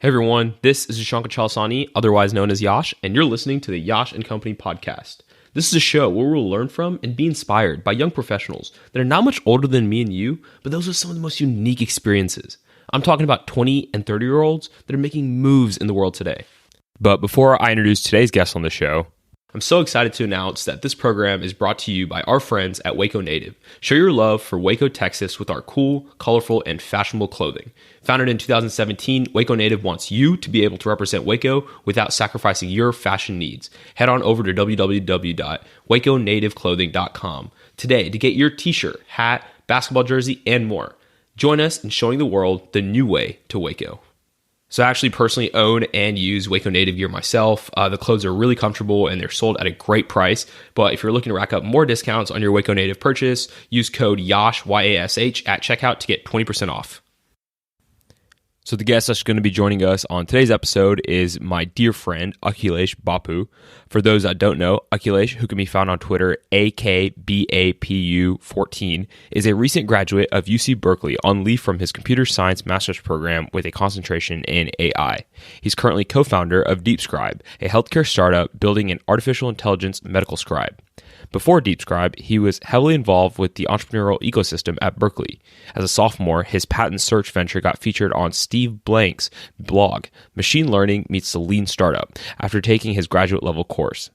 Hey everyone, this is Chalasani, otherwise known as Yash, and you're listening to the Yash and Company podcast. This is a show where we'll learn from and be inspired by young professionals that are not much older than me and you, but those with some of the most unique experiences. I'm talking about 20 and 30-year-olds that are making moves in the world today. But before I introduce today's guest on the show, I'm so excited to announce that this program is brought to you by our friends at Waco Native. Show your love for Waco, Texas with our cool, colorful, and fashionable clothing. Founded in 2017, Waco Native wants you to be able to represent Waco without sacrificing your fashion needs. Head on over to www.waconativeclothing.com today to get your t-shirt, hat, basketball jersey, and more. Join us in showing the world the new way to Waco. So I actually personally own and use Waco Native gear myself. The clothes are really comfortable and they're sold at a great price. But if you're looking to rack up more discounts on your Waco Native purchase, use code YASH, Y-A-S-H, at checkout to get 20% off. So the guest that's going to be joining us on today's episode is my dear friend, Akilesh Bapu. For those that don't know, Akilesh, who can be found on Twitter, AKBAPU14, is a recent graduate of UC-Berkley on leave from his computer science master's program with a concentration in AI. He's currently co-founder of DeepScribe, a healthcare startup building an artificial intelligence medical scribe. Before DeepScribe, he was heavily involved with the entrepreneurial ecosystem at Berkeley. As a sophomore, his patent search venture got featured on Steve Blank's blog, Machine Learning Meets the Lean Startup, after taking his graduate level course.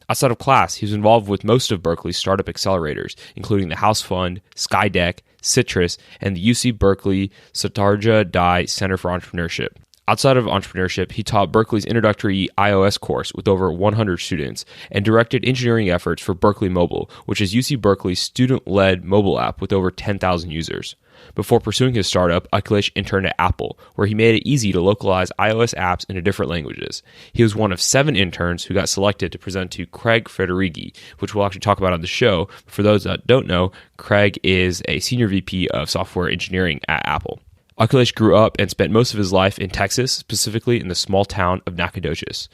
Outside of class, he was involved with most of Berkeley's startup accelerators, including the House Fund, SkyDeck, Citris, and the UC-Berkley Sutarjda Center for Entrepreneurship. Outside of entrepreneurship, he taught Berkeley's introductory iOS course with over 100 students and directed engineering efforts for Berkeley Mobile, which is UC-Berkeley's student-led mobile app with over 10,000 users. Before pursuing his startup, Akilesh interned at Apple, where he made it easy to localize iOS apps into different languages. He was one of 7 interns who got selected to present to Craig Federighi, which we'll actually talk about on the show. For those that don't know, Craig is a senior VP of software engineering at Apple. Akilesh grew up and spent most of his life in Texas, specifically in the small town of Nacogdoches.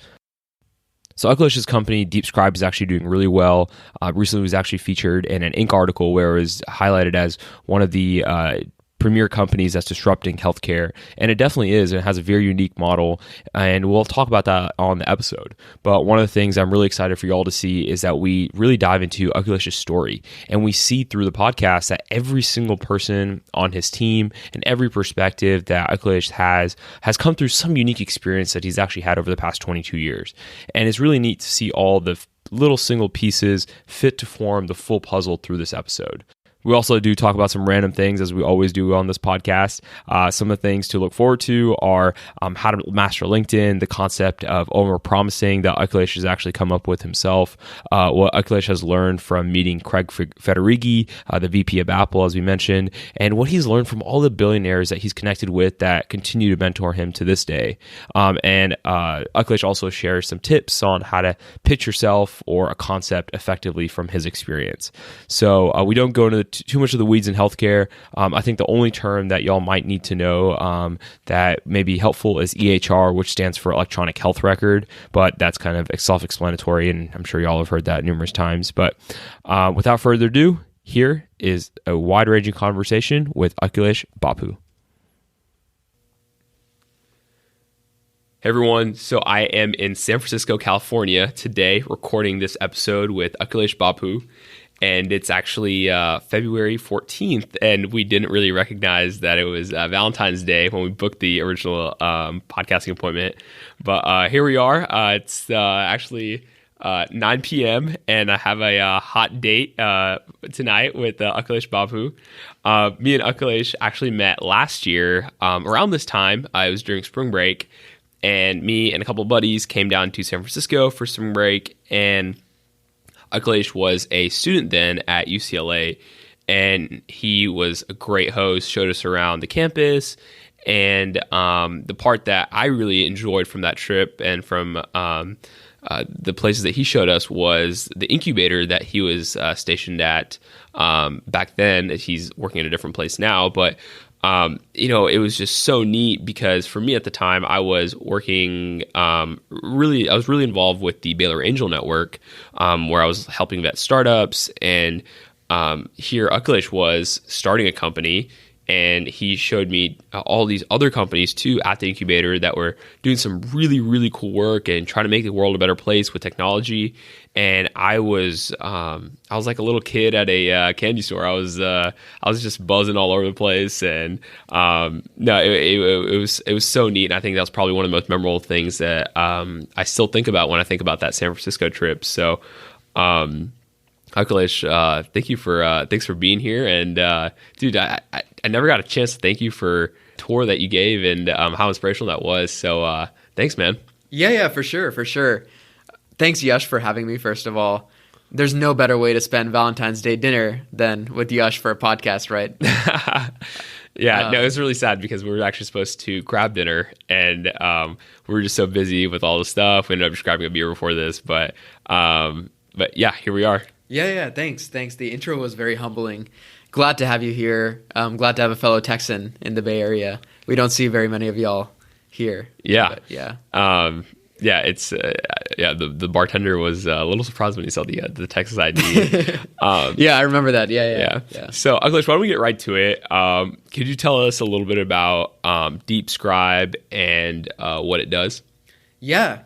So Akilesh's company, DeepScribe, is actually doing really well. Recently was actually featured in an Inc. article where it was highlighted as one of the premier companies that's disrupting healthcare, and it definitely is, and it has a very unique model, and we'll talk about that on the episode. But one of the things I'm really excited for you all to see is that we really dive into Akilesh's story, and we see through the podcast that every single person on his team and every perspective that Akilesh has come through some unique experience that he's actually had over the past 22 years. And it's really neat to see all the little single pieces fit to form the full puzzle through this episode. We also do talk about some random things, as we always do on this podcast. Some of the things to look forward to are how to master LinkedIn, the concept of over-promising that Akilesh has actually come up with himself, what Akilesh has learned from meeting Craig Federighi, the VP of Apple, as we mentioned, and what he's learned from all the billionaires that he's connected with that continue to mentor him to this day. And Akilesh also shares some tips on how to pitch yourself or a concept effectively from his experience. So we don't go into too much of the weeds in healthcare. I think the only term that y'all might need to know that may be helpful is EHR, which stands for electronic health record, but that's kind of self-explanatory, and I'm sure y'all have heard that numerous times. But without further ado, here is a wide-ranging conversation with Akilesh Bapu. Hey everyone, so I am in San Francisco, California today, recording this episode with Akilesh Bapu. And it's actually February 14th, and we didn't really recognize that it was Valentine's Day when we booked the original podcasting appointment. But here we are. It's actually 9 p.m., and I have a hot date tonight with Akilesh Bapu. Me and Akilesh actually met last year around this time. It was during spring break, and me and a couple of buddies came down to San Francisco for spring break, and Akilesh was a student then at UCLA, and he was a great host, showed us around the campus, and the part that I really enjoyed from that trip and from the places that he showed us was the incubator that he was stationed at back then. He's working at a different place now, but it was just so neat because for me at the time, I was working I was really involved with the Baylor Angel Network, where I was helping vet startups. And here Akilesh was starting a company and he showed me all these other companies too at the incubator that were doing some really, really cool work and trying to make the world a better place with technology. And I was like a little kid at a candy store. I was just buzzing all over the place, and it was so neat. And I think that was probably one of the most memorable things that I still think about when I think about that San Francisco trip. So, Akilesh, thanks for being here. And dude, I never got a chance to thank you for the tour that you gave and how inspirational that was. So thanks, man. Yeah, for sure. Thanks, Yash, for having me, first of all. There's no better way to spend Valentine's Day dinner than with Yash for a podcast, right? Yeah, no, it was really sad because we were actually supposed to grab dinner, and we were just so busy with all the stuff. We ended up just grabbing a beer before this, but yeah, here we are. Yeah, thanks. The intro was very humbling. Glad to have you here. Glad to have a fellow Texan in the Bay Area. We don't see very many of y'all here. Yeah. But yeah. It's the bartender was a little surprised when he saw the Texas ID. Yeah, I remember that. Yeah. So, Akilesh, why don't we get right to it? Could you tell us a little bit about DeepScribe and what it does? Yeah.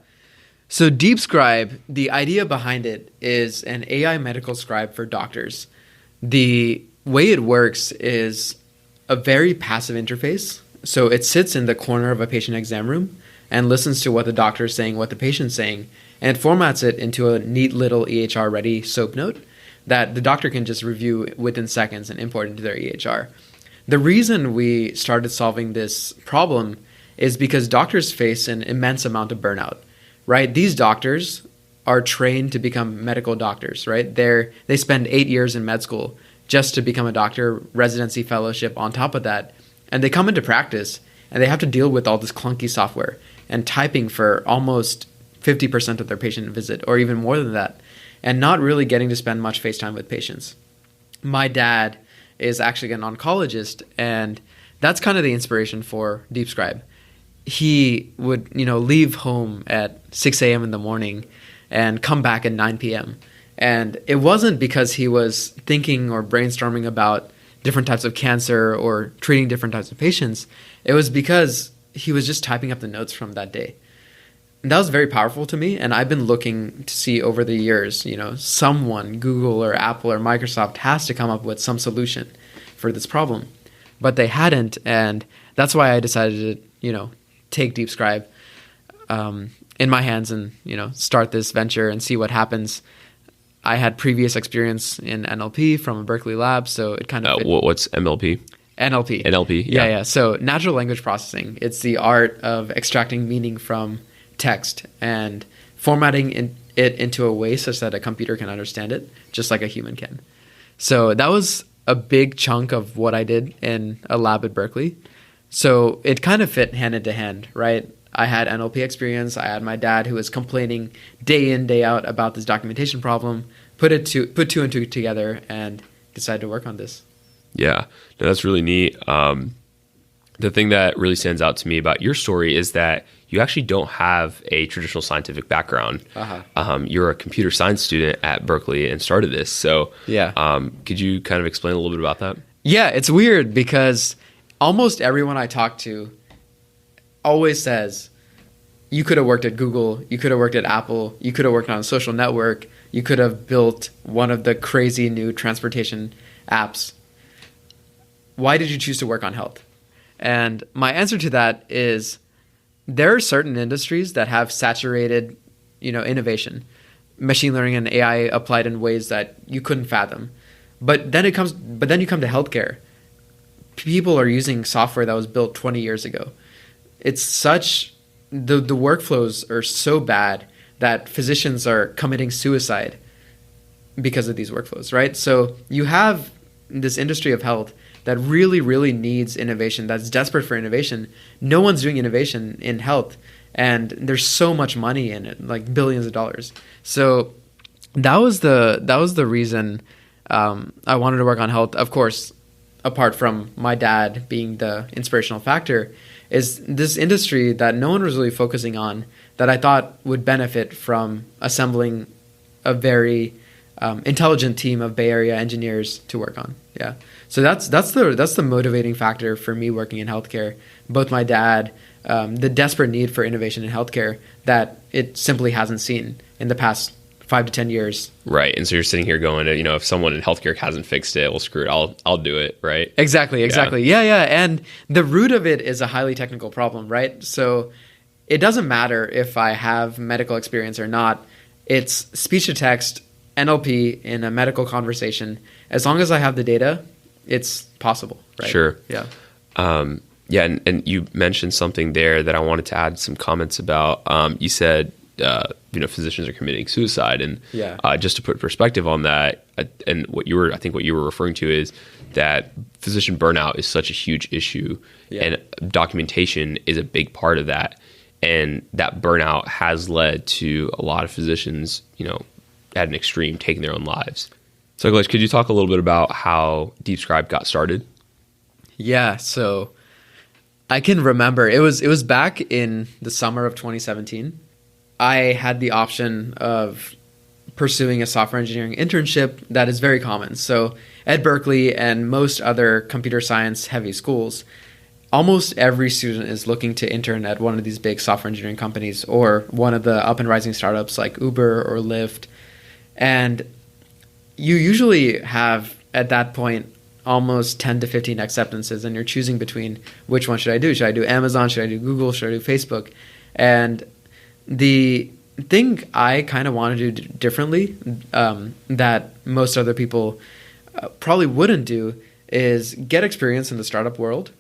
So DeepScribe, the idea behind it is an AI medical scribe for doctors. The way it works is a very passive interface. So it sits in the corner of a patient exam room and listens to what the doctor is saying, what the patient's saying, and it formats it into a neat little EHR-ready SOAP note that the doctor can just review within seconds and import into their EHR. The reason we started solving this problem is because doctors face an immense amount of burnout. Right? These doctors are trained to become medical doctors, right? They spend 8 years in med school just to become a doctor, residency fellowship on top of that. And they come into practice and they have to deal with all this clunky software and typing for almost 50% of their patient visit or even more than that, and not really getting to spend much face time with patients. My dad is actually an oncologist, and that's kind of the inspiration for DeepScribe. He would, leave home at 6 a.m. in the morning and come back at 9 p.m. And it wasn't because he was thinking or brainstorming about different types of cancer or treating different types of patients. It was because he was just typing up the notes from that day. And that was very powerful to me. And I've been looking to see over the years, someone, Google or Apple or Microsoft, has to come up with some solution for this problem. But they hadn't. And that's why I decided to, take DeepScribe in my hands and, start this venture and see what happens. I had previous experience in NLP from a Berkeley lab, so it kind of... What's MLP? NLP. Yeah. So natural language processing. It's the art of extracting meaning from text and formatting it into a way such that a computer can understand it, just like a human can. So that was a big chunk of what I did in a lab at Berkeley. So it kind of fit hand into hand, right? I had NLP experience. I had my dad who was complaining day in, day out about this documentation problem, put two and two together and decided to work on this. Yeah, no, that's really neat. The thing that really stands out to me about your story is that you actually don't have a traditional scientific background. You're a computer science student at Berkeley and started this. So could you kind of explain a little bit about that? Yeah, it's weird because almost everyone I talk to always says, you could have worked at Google, you could have worked at Apple, you could have worked on a social network, you could have built one of the crazy new transportation apps. Why did you choose to work on health? And my answer to that is there are certain industries that have saturated, innovation, machine learning and AI applied in ways that you couldn't fathom. But then you come to healthcare. People are using software that was built 20 years ago. It's such the workflows are so bad that physicians are committing suicide because of these workflows, right? So you have this industry of health that really, really needs innovation, that's desperate for innovation. No one's doing innovation in health, and there's so much money in it, like billions of dollars. So that was the reason I wanted to work on health. Of course, apart from my dad being the inspirational factor, is this industry that no one was really focusing on that I thought would benefit from assembling a very intelligent team of Bay Area engineers to work on. Yeah. So that's the motivating factor for me working in healthcare. Both my dad, the desperate need for innovation in healthcare that it simply hasn't seen in the past 5 to 10 years. Right. And so you're sitting here going, if someone in healthcare hasn't fixed it, well, screw it. I'll do it. Right. Exactly. Yeah. And the root of it is a highly technical problem, right? So it doesn't matter if I have medical experience or not. It's speech to text, NLP in a medical conversation. As long as I have the data, it's possible. Right. Sure. Yeah. And you mentioned something there that I wanted to add some comments about. You said, physicians are committing suicide, and just to put perspective on that, and what you were referring to is that physician burnout is such a huge issue, and documentation is a big part of that, and that burnout has led to a lot of physicians, at an extreme, taking their own lives. So, Akilesh, could you talk a little bit about how DeepScribe got started? Yeah, so I can remember it was back in the summer of 2017. I had the option of pursuing a software engineering internship that is very common. So at Berkeley and most other computer science heavy schools, almost every student is looking to intern at one of these big software engineering companies or one of the up and rising startups like Uber or Lyft. And you usually have, at that point, almost 10 to 15 acceptances, and you're choosing between which one should I do? Should I do Amazon? Should I do Google? Should I do Facebook? And the thing I kind of want to do differently that most other people probably wouldn't do is get experience in the startup world.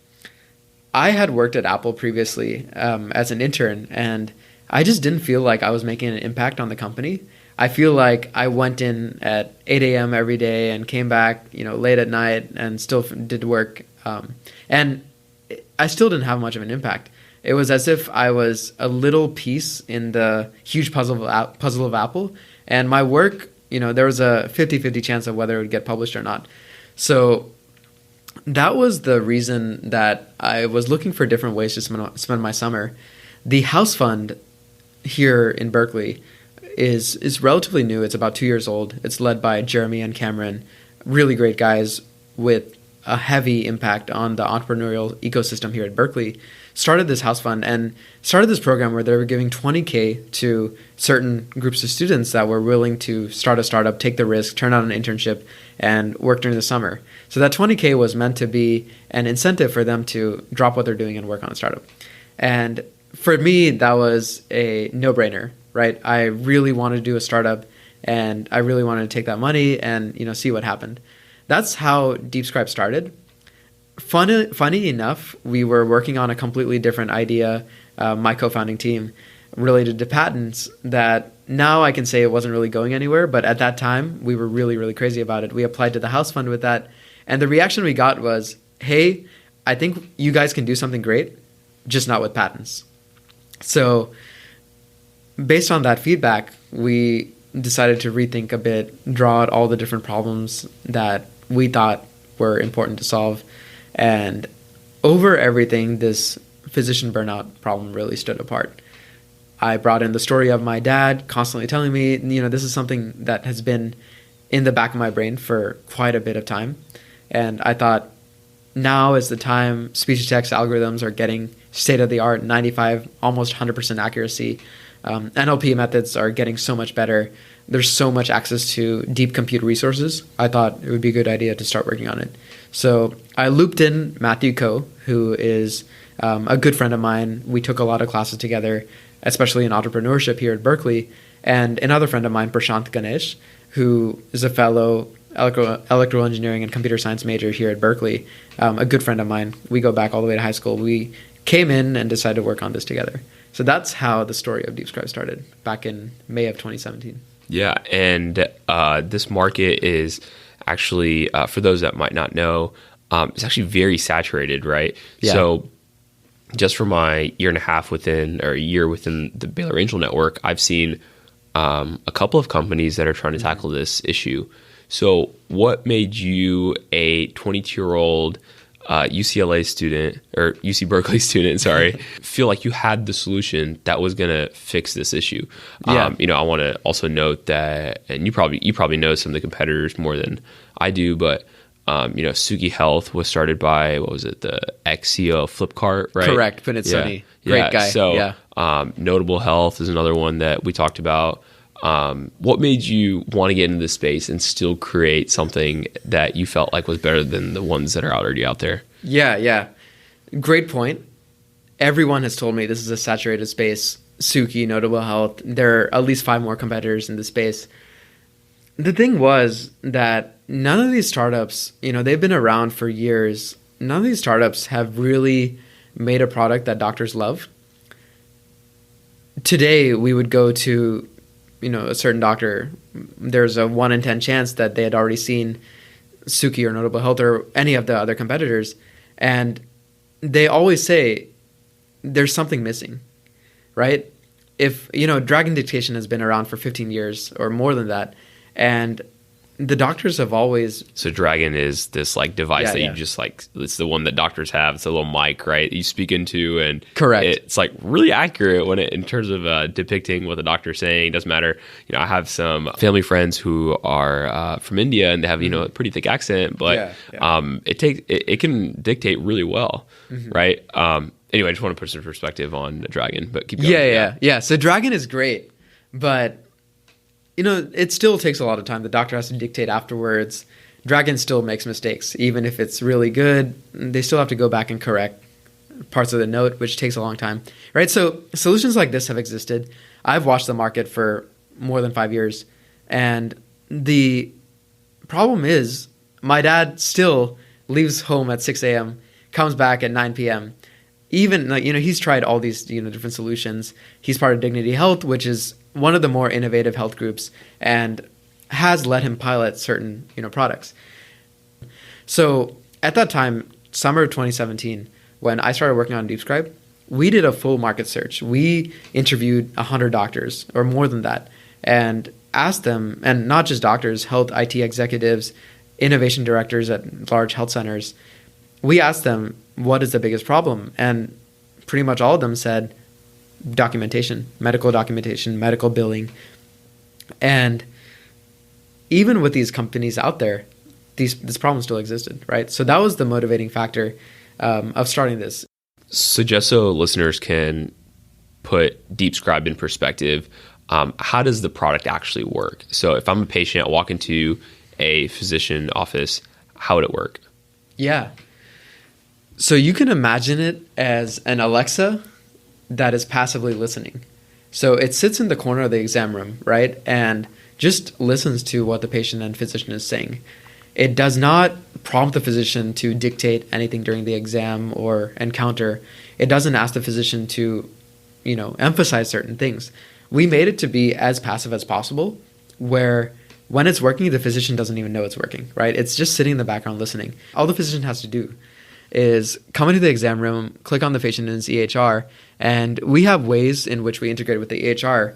I had worked at Apple previously as an intern, and I just didn't feel like I was making an impact on the company. I feel like I went in at 8 a.m. every day and came back, late at night and still did work. And I still didn't have much of an impact. It was as if I was a little piece in the huge puzzle of Apple. And my work, there was a 50-50 chance of whether it would get published or not. So that was the reason that I was looking for different ways to spend my summer. The house fund here in Berkeley is relatively new. It's about 2 years old. It's led by Jeremy and Cameron, really great guys with a heavy impact on the entrepreneurial ecosystem here at Berkeley. Started this house fund and started this program where they were giving $20,000 to certain groups of students that were willing to start a startup, take the risk, turn out an internship, and work during the summer. So that $20,000 was meant to be an incentive for them to drop what they're doing and work on a startup. And for me, that was a no-brainer, right? I really wanted to do a startup, and I really wanted to take that money and see what happened. That's how DeepScribe started. Funny enough, we were working on a completely different idea, my co-founding team, related to patents that now I can say it wasn't really going anywhere, but at that time, we were really, really crazy about it. We applied to the house fund with that, and the reaction we got was, hey, I think you guys can do something great, just not with patents. So based on that feedback, we decided to rethink a bit, draw out all the different problems that we thought were important to solve. And over everything, this physician burnout problem really stood apart. I brought in the story of my dad constantly telling me, this is something that has been in the back of my brain for quite a bit of time. And I thought, now is the time. Speech-to-text algorithms are getting state-of-the-art, 95, almost 100% accuracy. NLP methods are getting so much better. There's so much access to deep compute resources. I thought it would be a good idea to start working on it. So I looped in Matthew Koh, who is a good friend of mine. We took a lot of classes together, especially in entrepreneurship here at Berkeley, and another friend of mine, Prashant Ganesh, who is a fellow electrical engineering and computer science major here at Berkeley, a good friend of mine. We go back all the way to high school. We came in and decided to work on this together. So that's how the story of DeepScribe started back in May of 2017. Yeah, and this market is actually, for those that might not know, it's actually very saturated, right? Yeah. So just for my year within the Baylor Angel Network, I've seen a couple of companies that are trying to tackle this issue. So what made you, a 22-year-old UCLA student or UC-Berkley student, sorry, feel like you had the solution that was going to fix this issue. Yeah. I want to also note that, and you probably know some of the competitors more than I do, but Suki Health was started by, what was it, the ex-CEO of Flipkart, right? Correct. Punit Soni. Great guy. So Notable Health is another one that we talked about. What made you want to get into this space and still create something that you felt like was better than the ones that are already out there? Yeah. Great point. Everyone has told me this is a saturated space. Suki, Notable Health, there are at least 5 more competitors in the space. The thing was that none of these startups, they've been around for years. None of these startups have really made a product that doctors love. Today, we would go to, a certain doctor. There's a 1 in 10 chance that they had already seen Suki or Notable Health or any of the other competitors. And they always say there's something missing, right? If, Dragon Dictation has been around for 15 years or more than that. And the doctors have always... So Dragon is this device that you just it's the one that doctors have. It's a little mic, right? You speak into, and correct. It's really accurate in terms of depicting what the doctor's saying. It doesn't matter. I have some family friends who are from India, and they have a pretty thick accent, but it can dictate really well, right? Anyway, I just want to put some perspective on Dragon, but keep going. Yeah. So Dragon is great, but it still takes a lot of time. The doctor has to dictate afterwards. Dragon still makes mistakes. Even if it's really good, they still have to go back and correct parts of the note, which takes a long time, right? So solutions like this have existed. I've watched the market for more than 5 years. And the problem is my dad still leaves home at 6 a.m., comes back at 9 p.m., even he's tried all these different solutions. He's part of Dignity Health, which is one of the more innovative health groups, and has let him pilot certain products. So at that time, summer of 2017, when I started working on DeepScribe, we did a full market search. We interviewed 100 doctors or more than that, and asked them, and not just doctors, health IT executives, innovation directors at large health centers. We asked them, what is the biggest problem? And pretty much all of them said documentation, medical billing. And even with these companies out there, this problem still existed, right? So that was the motivating factor of starting this. So just so listeners can put DeepScribe in perspective, how does the product actually work? So if I'm a patient, I walk into a physician office, how would it work? Yeah. So you can imagine it as an Alexa that is passively listening. So it sits in the corner of the exam room, right? And just listens to what the patient and physician is saying. It does not prompt the physician to dictate anything during the exam or encounter. It doesn't ask the physician to, emphasize certain things. We made it to be as passive as possible, where when it's working, the physician doesn't even know it's working, right? It's just sitting in the background listening. All the physician has to do is come into the exam room, click on the patient in his EHR, and we have ways in which we integrate with the EHR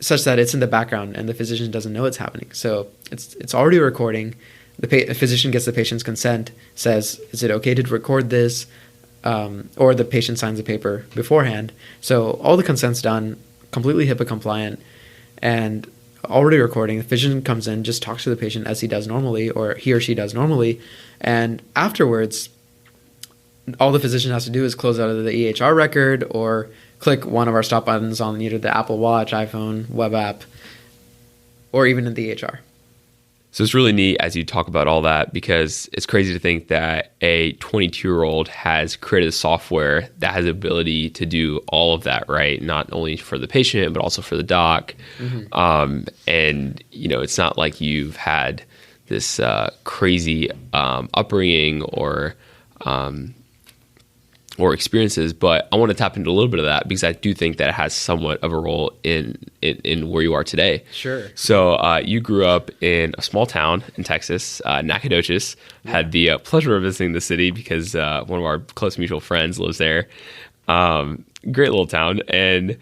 such that it's in the background and the physician doesn't know it's happening. So it's already recording. The physician gets the patient's consent, says, is it okay to record this? Or the patient signs a paper beforehand. So all the consent's done, completely HIPAA compliant, and already recording. The physician comes in, just talks to the patient as he does normally, or he or she does normally, and afterwards, all the physician has to do is close out of the EHR record or click one of our stop buttons on either the Apple Watch, iPhone, web app, or even in the EHR. So it's really neat as you talk about all that, because it's crazy to think that a 22-year-old has created software that has the ability to do all of that, right? Not only for the patient, but also for the doc. And, it's not like you've had this crazy upbringing or experiences, but I want to tap into a little bit of that because I do think that it has somewhat of a role in where you are today. Sure. So you grew up in a small town in Texas, Nacogdoches. Had the pleasure of visiting the city because one of our close mutual friends lives there. Great little town. And,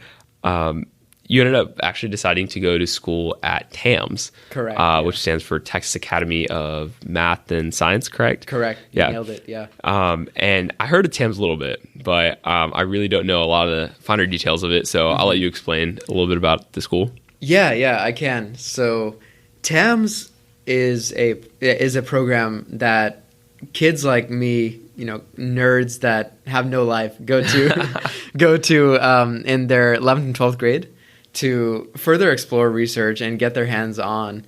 you ended up actually deciding to go to school at TAMS. Correct. Which stands for Texas Academy of Math and Science, correct? Correct. Yeah. You nailed it, yeah. And I heard of TAMS a little bit, but I really don't know a lot of the finer details of it. So I'll let you explain a little bit about the school. Yeah, I can. So TAMS is a program that kids like me, nerds that have no life, go to in their 11th and 12th grade to further explore research and get their hands on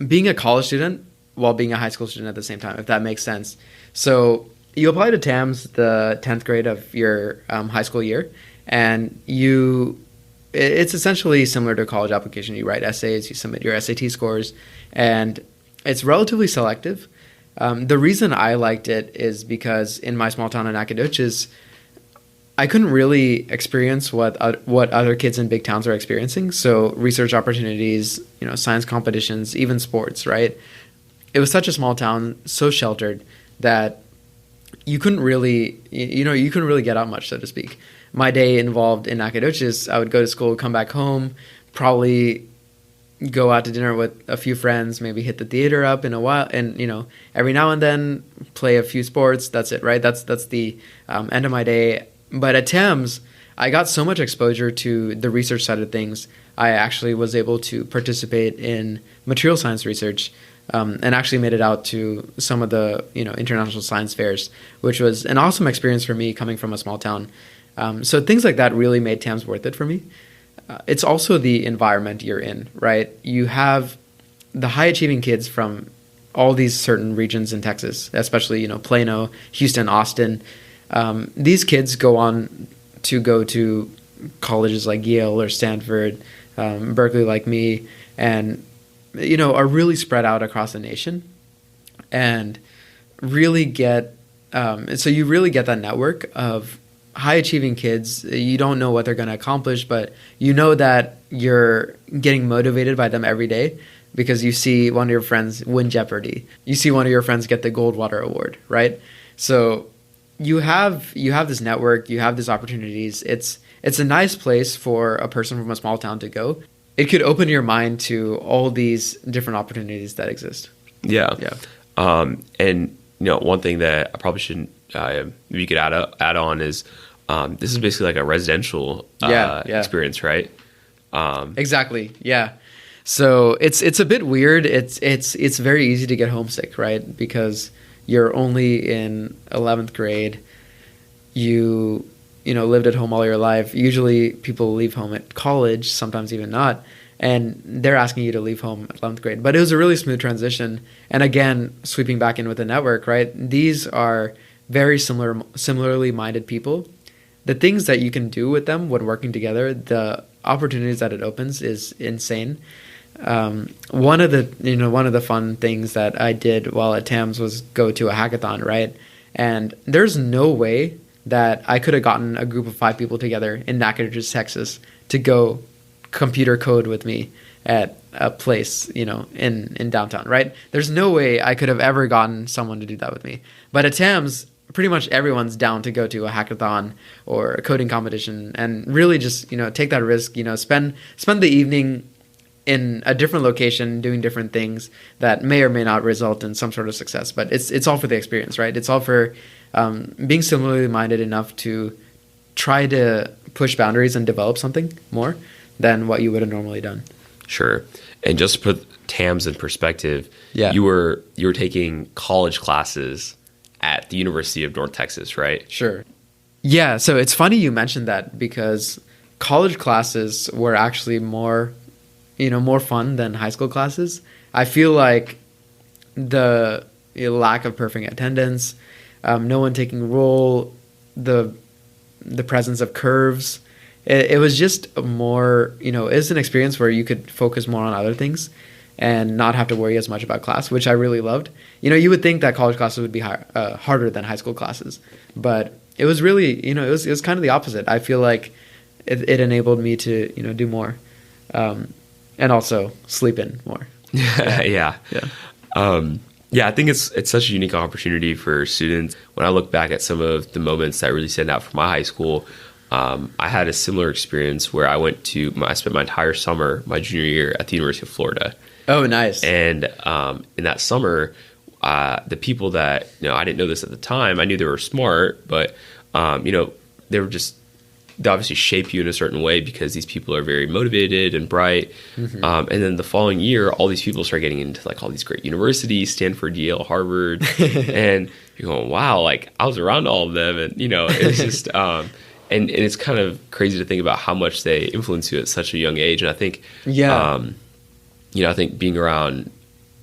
being a college student while being a high school student at the same time, if that makes sense. So you apply to TAMS the 10th grade of your high school year, and it's essentially similar to a college application. You write essays, you submit your SAT scores, and it's relatively selective. The reason I liked it is because in my small town in Nacogdoches, I couldn't really experience what other kids in big towns are experiencing. So research opportunities, science competitions, even sports, right? It was such a small town, so sheltered that you couldn't really, you couldn't really get out much, so to speak. My day involved in Nacogdoches, I would go to school, come back home, probably go out to dinner with a few friends, maybe hit the theater up in a while, and every now and then play a few sports. That's it, right? That's the end of my day. But at TAMS, I got so much exposure to the research side of things. I actually was able to participate in material science research, and actually made it out to some of the international science fairs, which was an awesome experience for me coming from a small town. So things like that really made TAMS worth it for me. It's also the environment you're in, right? You have the high-achieving kids from all these certain regions in Texas, especially, Plano, Houston, Austin. These kids go on to go to colleges like Yale or Stanford, Berkeley like me, and, are really spread out across the nation and really get so you really get that network of high-achieving kids. You don't know what they're going to accomplish, but you know that you're getting motivated by them every day because you see one of your friends win Jeopardy. You see one of your friends get the Goldwater Award, right? So you have this network, you have these opportunities. It's a nice place for a person from a small town to go. It could open your mind to all these different opportunities that exist. Yeah. And one thing that I probably shouldn't we could add on is this is basically like a residential experience, right? Exactly. Yeah. So it's a bit weird. It's very easy to get homesick, right? Because you're only in 11th grade. You lived at home all your life. Usually people leave home at college, sometimes even not. And they're asking you to leave home at 11th grade. But it was a really smooth transition. And again, sweeping back in with the network, right? These are very similarly minded people. The things that you can do with them when working together, the opportunities that it opens is insane. One of the fun things that I did while at TAMS was go to a hackathon, right? And there's no way that I could have gotten a group of 5 people together in Nacogdoches, Texas, to go computer code with me at a place, in downtown, right? There's no way I could have ever gotten someone to do that with me. But at TAMS, pretty much everyone's down to go to a hackathon or a coding competition and really just, take that risk, spend the evening in a different location doing different things that may or may not result in some sort of success. But it's all for the experience, right? It's all for being similarly minded enough to try to push boundaries and develop something more than what you would have normally done. Sure. And just to put TAMS in perspective, you were taking college classes at the University of North Texas, right? Sure. Yeah, so it's funny you mentioned that because college classes were actually more fun than high school classes. I feel like the lack of perfect attendance, no one taking roll, the presence of curves, it was just more, it's an experience where you could focus more on other things and not have to worry as much about class, which I really loved. You would think that college classes would be harder than high school classes, but it was really, it was kind of the opposite. I feel like it enabled me to, do more, and also sleep in more. Yeah. I think it's such a unique opportunity for students. When I look back at some of the moments that really stand out from my high school, I had a similar experience where I spent my entire summer, my junior year, at the University of Florida. Oh, nice. And in that summer, the people that, I didn't know this at the time. I knew they were smart, but, they obviously shape you in a certain way because these people are very motivated and bright. Mm-hmm. And then the following year, all these people start getting into like all these great universities, Stanford, Yale, Harvard. And you're going, wow, like I was around all of them. And, it's just, and it's kind of crazy to think about how much they influence you at such a young age. And I think, I think being around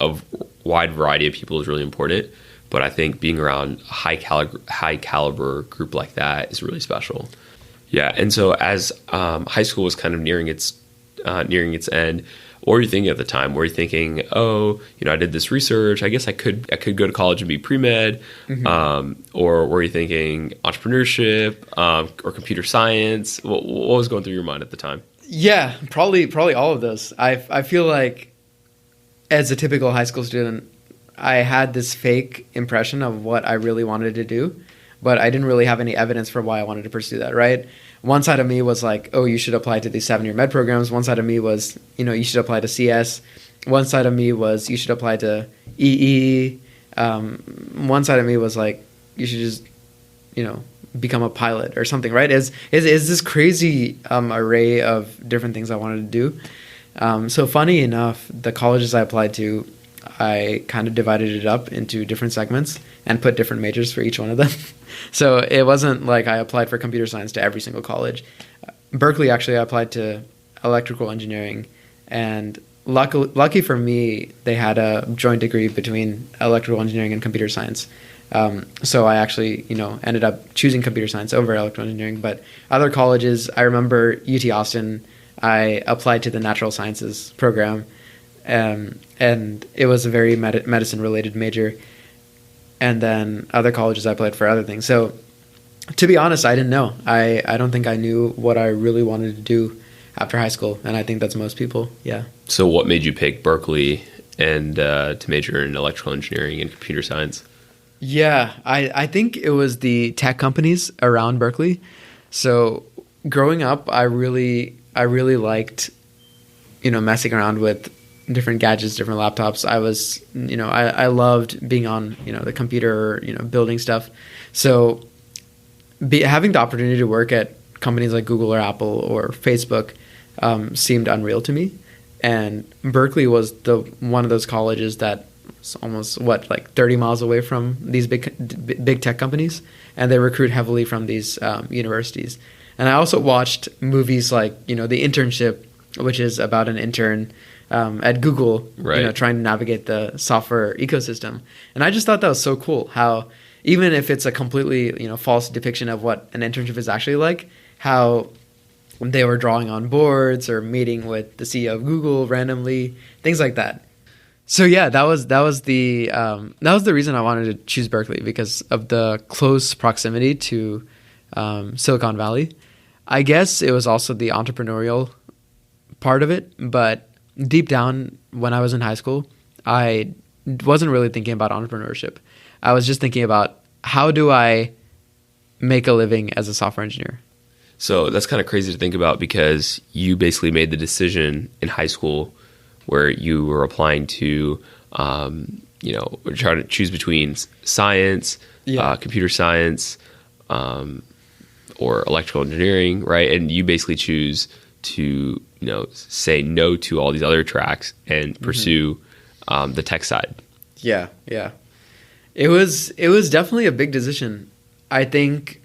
a wide variety of people is really important. But I think being around a high caliber group like that is really special. Yeah, and so as high school was kind of nearing its end, what were you thinking at the time? Were you thinking, I did this research, I guess I could go to college and be pre-med, or were you thinking entrepreneurship or computer science? What was going through your mind at the time? Yeah, probably all of those. I feel like as a typical high school student, I had this fake impression of what I really wanted to do, but I didn't really have any evidence for why I wanted to pursue that, right? One side of me was like, oh, you should apply to these 7-year med programs. One side of me was, you should apply to CS. One side of me was, you should apply to EE. One side of me was like, you should just, become a pilot or something, right? Is this crazy array of different things I wanted to do. So funny enough, the colleges I applied to, I kind of divided it up into different segments and put different majors for each one of them. So it wasn't like I applied for computer science to every single college. Berkeley, actually, I applied to electrical engineering. And lucky for me, they had a joint degree between electrical engineering and computer science. So I actually, ended up choosing computer science over electrical engineering. But other colleges, I remember UT Austin, I applied to the natural sciences program. And it was a very medicine-related major. And then other colleges I applied for other things. So to be honest, I didn't know. I don't think I knew what I really wanted to do after high school. And I think that's most people, yeah. So what made you pick Berkeley and to major in electrical engineering and computer science? Yeah, I think it was the tech companies around Berkeley. So growing up, I really liked, messing around with different gadgets, different laptops. I was, I loved being on, the computer, building stuff. So having the opportunity to work at companies like Google or Apple or Facebook seemed unreal to me. And Berkeley was one of those colleges that was almost 30 miles away from these big tech companies, and they recruit heavily from these universities. And I also watched movies like, The Internship, which is about an intern at Google, right, trying to navigate the software ecosystem. And I just thought that was so cool how even if it's a completely, false depiction of what an internship is actually like, how they were drawing on boards or meeting with the CEO of Google randomly, things like that. So yeah, that was the reason I wanted to choose Berkeley, because of the close proximity to Silicon Valley. I guess it was also the entrepreneurial part of it, but deep down, when I was in high school, I wasn't really thinking about entrepreneurship. I was just thinking about, how do I make a living as a software engineer? So that's kind of crazy to think about, because you basically made the decision in high school where you were applying to, trying to choose between science, computer science, or electrical engineering, right? And you basically choose to say no to all these other tracks and pursue the tech side. Yeah. It was definitely a big decision. I think,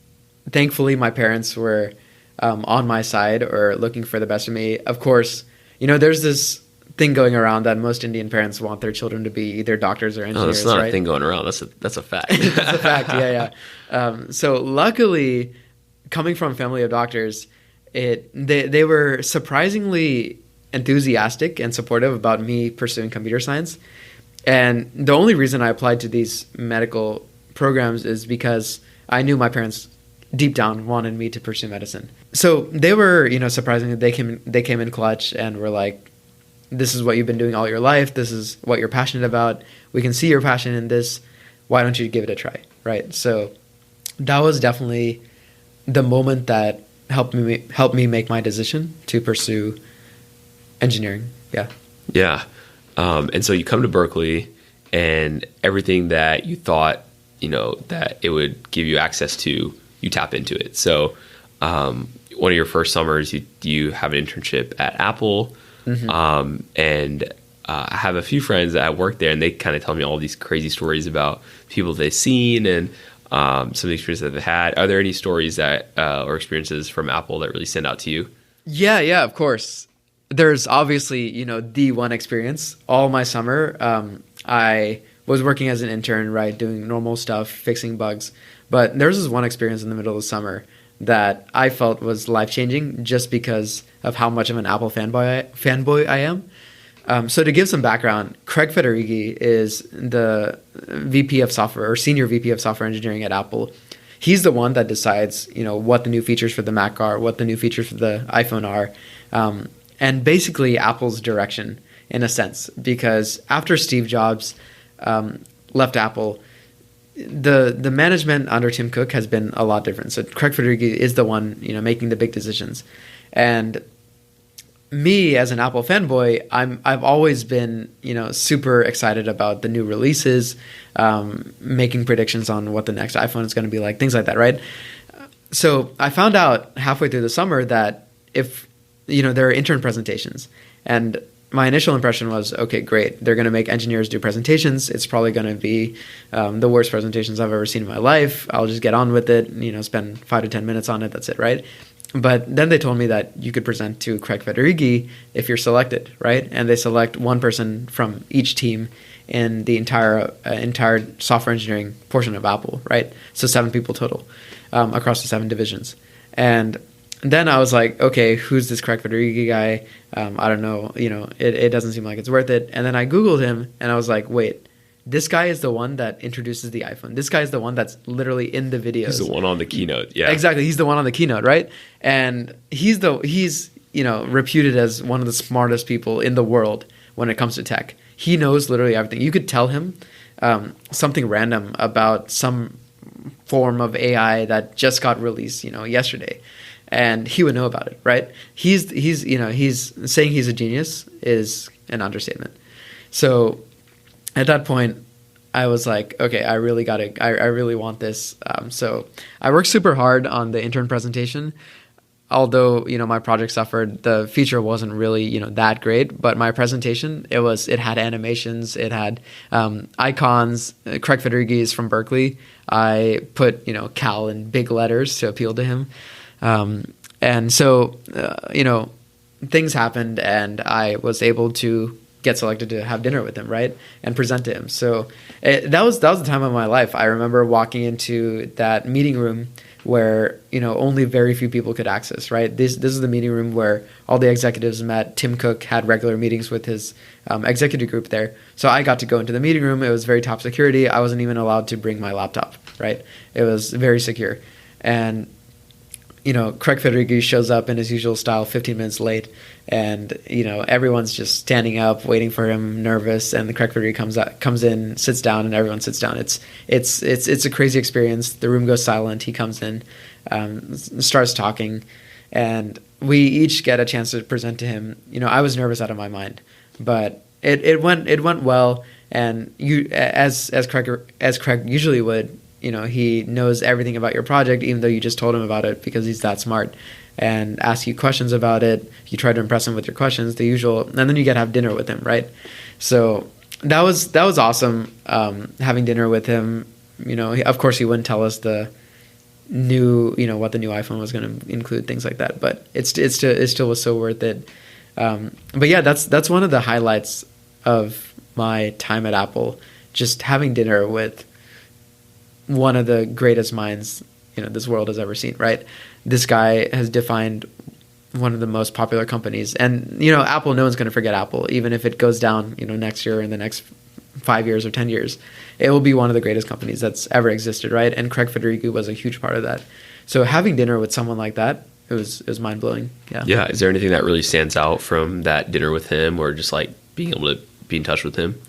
thankfully, my parents were on my side or looking for the best of me. Of course, there's this thing going around that most Indian parents want their children to be either doctors or engineers. No, that's not right? a thing going around. That's a fact. That's a fact. Yeah. So luckily, coming from a family of doctors, they were surprisingly enthusiastic and supportive about me pursuing computer science. And the only reason I applied to these medical programs is because I knew my parents deep down wanted me to pursue medicine. So they were, surprisingly, they came in clutch and were like, this is what you've been doing all your life. This is what you're passionate about. We can see your passion in this. Why don't you give it a try? Right. So that was definitely the moment that helped me make my decision to pursue engineering. Yeah. Yeah. And so you come to Berkeley, and everything that you thought, that it would give you access to, you tap into it. So one of your first summers, you have an internship at Apple. And I have a few friends that work there, and they kind of tell me all these crazy stories about people they've seen and some of the experiences that they've had. Are there any stories that or experiences from Apple that really stand out to you? Yeah, of course. There's obviously, the one experience. All my summer, I was working as an intern, right, doing normal stuff, fixing bugs. But there was this one experience in the middle of the summer that I felt was life-changing just because of how much of an Apple fanboy I am. So to give some background, Craig Federighi is the VP of software or senior VP of software engineering at Apple. He's the one that decides, what the new features for the Mac are, what the new features for the iPhone are, and basically Apple's direction in a sense. Because after Steve Jobs left Apple, the management under Tim Cook has been a lot different. So Craig Federighi is the one, making the big decisions. And me as an Apple fanboy, I've always been, super excited about the new releases, making predictions on what the next iPhone is going to be like, things like that, right? So I found out halfway through the summer that if, there are intern presentations, and my initial impression was, okay, great. They're going to make engineers do presentations. It's probably going to be the worst presentations I've ever seen in my life. I'll just get on with it, spend 5 to 10 minutes on it. That's it, right? But then they told me that you could present to Craig Federighi if you're selected, right? And they select one person from each team in the entire software engineering portion of Apple, right? So 7 people total across the 7 divisions. And then I was like, okay, who's this Craig Federighi guy? I don't know. It doesn't seem like it's worth it. And then I Googled him, and I was like, wait, this guy is the one that introduces the iPhone. This guy is the one that's literally in the videos. He's the one on the keynote. Yeah, exactly. He's the one on the keynote, right? And he's reputed as one of the smartest people in the world when it comes to tech. He knows literally everything. You could tell him something random about some form of AI that just got released, yesterday, and he would know about it, right? He's saying he's a genius is an understatement. So at that point, I was like, okay, I really want this. So I worked super hard on the intern presentation. Although, my project suffered, the feature wasn't really, that great. But my presentation, it had animations, it had icons. Craig Federighi is from Berkeley. I put, Cal in big letters to appeal to him. And so, things happened, and I was able to get selected to have dinner with him, right, and present to him. So that was the time of my life. I remember walking into that meeting room where only very few people could access, right? This is the meeting room where all the executives met. Tim Cook had regular meetings with his executive group there. So I got to go into the meeting room. It was very top security. I wasn't even allowed to bring my laptop, right? It was very secure. And Craig Federighi shows up in his usual style 15 minutes late, and everyone's just standing up waiting for him, nervous, and the Craig Federighi comes in, sits down, and everyone sits down. It's a crazy experience. The room goes silent. He comes in, starts talking, and we each get a chance to present to him. I was nervous out of my mind, but it went well, and as Craig usually would. He knows everything about your project, even though you just told him about it, because he's that smart, and ask you questions about it. You try to impress him with your questions, the usual, and then you get to have dinner with him, right? So that was awesome, having dinner with him. Of course, he wouldn't tell us the new, what the new iPhone was going to include, things like that, but it still was so worth it. But yeah, that's one of the highlights of my time at Apple, just having dinner with one of the greatest minds this world has ever seen, right? This guy has defined one of the most popular companies, and Apple, no one's going to forget Apple, even if it goes down next year, in the next 5 years or 10 years. It will be one of the greatest companies that's ever existed, right? And Craig Federighi was a huge part of that. So having dinner with someone like that, it was mind-blowing. Yeah. Is there anything that really stands out from that dinner with him, or just like being able to be in touch with him?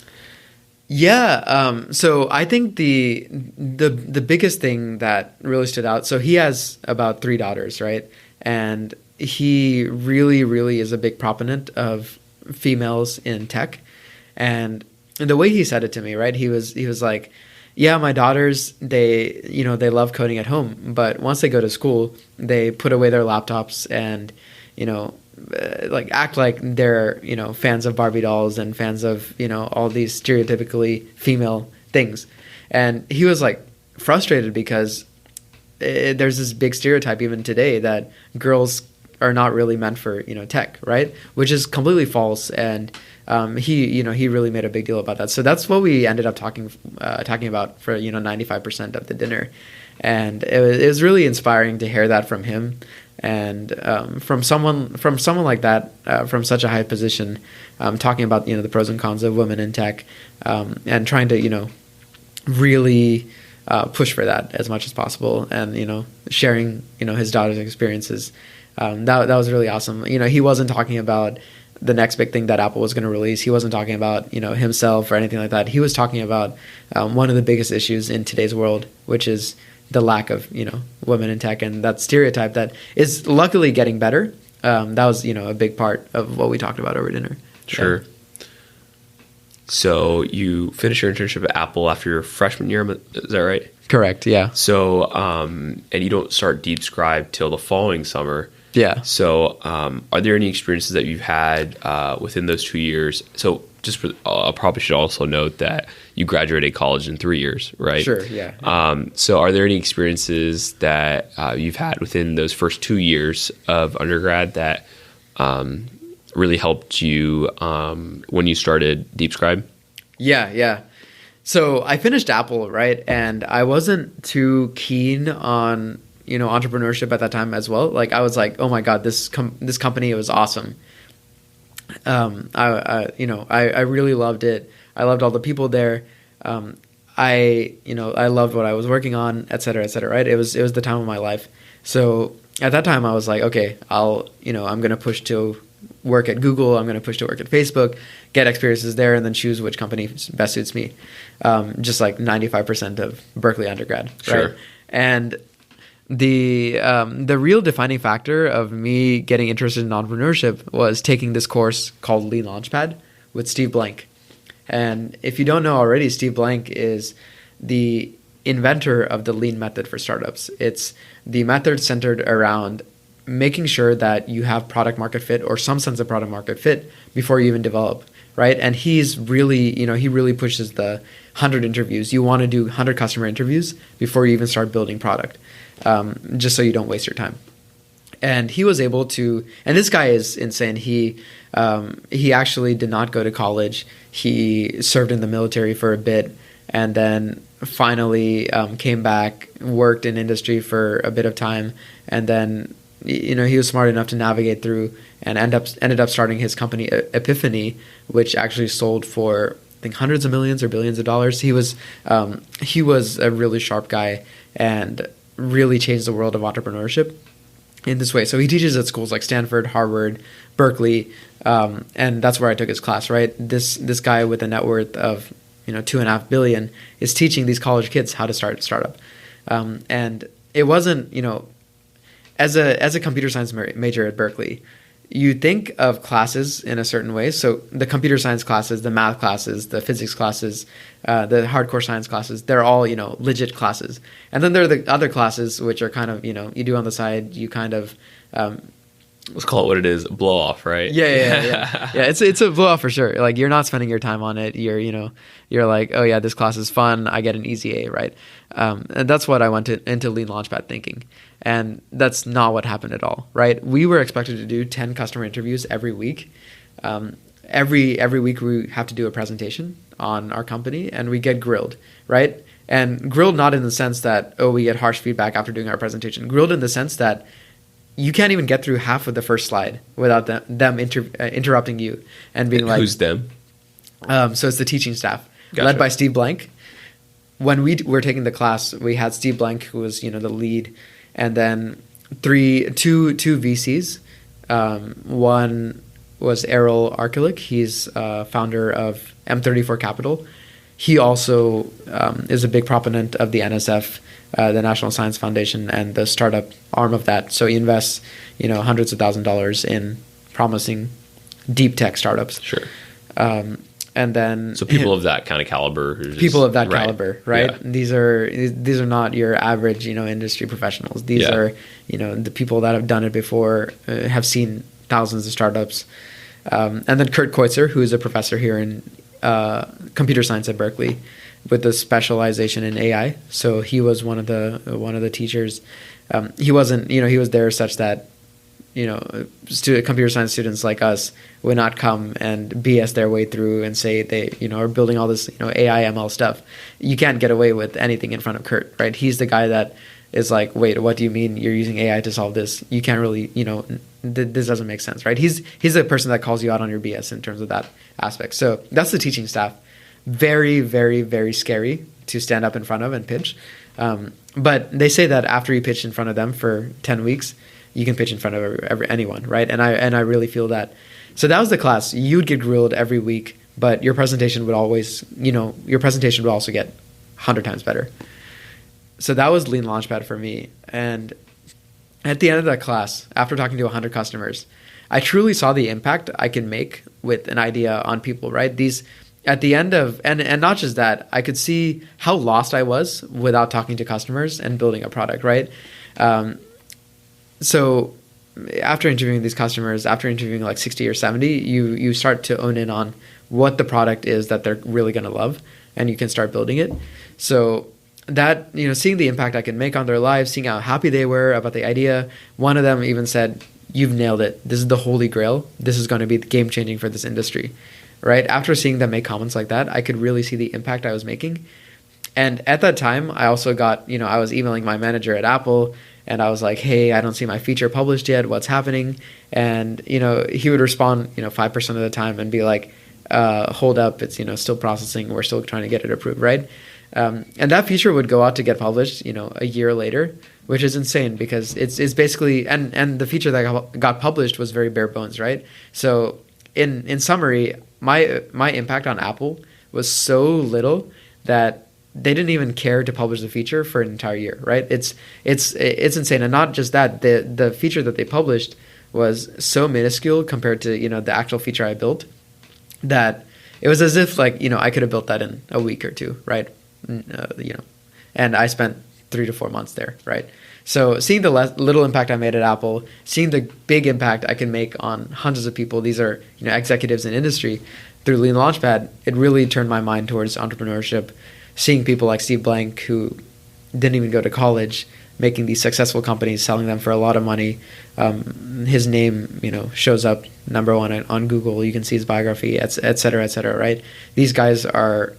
Yeah. So I think the biggest thing that really stood out. So he has about 3 daughters, right? and he really, really is a big proponent of females in tech. And the way he said it to me, right? He was like, yeah, my daughters, they love coding at home, but once they go to school, they put away their laptops and, like act like they're, fans of Barbie dolls and fans of, all these stereotypically female things. And he was like frustrated because there's this big stereotype even today that girls are not really meant for, tech, right? Which is completely false. And he really made a big deal about that. So that's what we ended up talking about for 95% of the dinner, and it was really inspiring to hear that from him, and from someone like that, from such a high position, talking about the pros and cons of women in tech, and trying to really push for that as much as possible, and sharing his daughter's experiences. That was really awesome. He wasn't talking about the next big thing that Apple was going to release. He wasn't talking about himself or anything like that. He was talking about one of the biggest issues in today's world, which is the lack of women in tech, and that stereotype that is luckily getting better. That was a big part of what we talked about over dinner. Sure. So you finished your internship at Apple after your freshman year, is that right? Correct. Yeah. So and you don't start DeepScribe till the following summer. Yeah. So, are there any experiences that you've had within those 2 years? So, I probably should also note that you graduated college in 3 years, right? Sure. Yeah. So, are there any experiences that you've had within those first 2 years of undergrad that really helped you when you started DeepScribe? Yeah. So I finished Apple, right, and I wasn't too keen on entrepreneurship at that time as well. Like I was like, oh my god, this company, it was awesome. I really loved it. I loved all the people there. I loved what I was working on, et cetera, right? It was the time of my life. So at that time I was like, okay, I'm going to push to work at Google. I'm going to push to work at Facebook, get experiences there, and then choose which company best suits me. Just like 95% of Berkeley undergrad, sure. Right? And the real defining factor of me getting interested in entrepreneurship was taking this course called Lean Launchpad with Steve Blank. And if you don't know already, Steve Blank is the inventor of the lean method for startups. It's the method centered around making sure that you have product market fit or some sense of product market fit before you even develop, right? And he's really, he really pushes the 100 interviews. You want to do 100 customer interviews before you even start building product. Just so you don't waste your time. And he was able to, and this guy is insane. He actually did not go to college. He served in the military for a bit and then finally came back, worked in industry for a bit of time. And then, he was smart enough to navigate through and ended up starting his company Epiphany, which actually sold for, I think, hundreds of millions or billions of dollars. He was a really sharp guy and really changed the world of entrepreneurship in this way. So he teaches at schools like Stanford, Harvard, Berkeley, and that's where I took his class, right? This guy with a net worth of $2.5 billion is teaching these college kids how to start a startup. And it wasn't, as a computer science major at Berkeley, you think of classes in a certain way. So the computer science classes, the math classes, the physics classes, the hardcore science classes, they're all, legit classes. And then there are the other classes, which are kind of, you do on the side, you kind of... let's call it what it is, a blow off, right? Yeah. It's a blow off for sure. Like you're not spending your time on it. You're like, oh yeah, this class is fun. I get an easy A, right? And that's what I went into Lean Launchpad thinking. And that's not what happened at all, right? We were expected to do 10 customer interviews every week. Every week we have to do a presentation on our company and we get grilled, right? And grilled not in the sense that, we get harsh feedback after doing our presentation. Grilled in the sense that you can't even get through half of the first slide without them interrupting you and being like... Who's them? So it's the teaching staff, led by Steve Blank. When we were taking the class, we had Steve Blank, who was the lead, and then two VCs. One was Errol Arkulik. He's founder of M34 Capital, he also is a big proponent of the NSF, the National Science Foundation, and the startup arm of that. So he invests, hundreds of $1,000s in promising deep tech startups. Sure. And then so people of that kind of caliber, caliber, right? Yeah. These are not your average, industry professionals. These are, the people that have done it before, have seen thousands of startups. And then Kurt Koitzer, who is a professor here in computer science at Berkeley, with a specialization in AI. So he was one of the teachers. He wasn't, he was there such that, computer science students like us would not come and BS their way through and say they, are building all this, AI ML stuff. You can't get away with anything in front of Kurt, right? He's the guy that is like, wait, what do you mean you're using AI to solve this? You can't really, this doesn't make sense, right? He's the person that calls you out on your BS in terms of that aspect. So that's the teaching staff. Very, very, very scary to stand up in front of and pitch. But they say that after you pitch in front of them for 10 weeks, you can pitch in front of anyone, right? And I really feel that. So that was the class. You'd get grilled every week, but your presentation would always, your presentation would also get 100 times better. So that was Lean Launchpad for me. And at the end of that class, after talking to 100 customers, I truly saw the impact I can make with an idea on people, right? At the end of, and not just that, I could see how lost I was without talking to customers and building a product, right? So after interviewing these customers, after interviewing like 60 or 70, you start to own in on what the product is that they're really going to love, and you can start building it. So that, seeing the impact I can make on their lives, seeing how happy they were about the idea. One of them even said, "You've nailed it. This is the holy grail. This is going to be game changing for this industry." Right? After seeing them make comments like that, I could really see the impact I was making. And at that time, I also got, I was emailing my manager at Apple, and I was like, "Hey, I don't see my feature published yet. What's happening?" And, he would respond, 5% of the time and be like, "Hold up. It's, still processing. We're still trying to get it approved." Right? And that feature would go out to get published, a year later, which is insane because it's basically, and the feature that got published was very bare bones, right? So in summary, my impact on Apple was so little that they didn't even care to publish the feature for an entire year, right? It's insane. And not just that, the feature that they published was so minuscule compared to, the actual feature I built, that it was as if like, I could have built that in a week or two, right? And I spent 3 to 4 months there, right? So seeing the little impact I made at Apple, seeing the big impact I can make on hundreds of people, these are, executives in industry, through Lean Launchpad, it really turned my mind towards entrepreneurship. Seeing people like Steve Blank, who didn't even go to college, making these successful companies, selling them for a lot of money. His name, shows up #1 on Google. You can see his biography, et cetera, right? These guys are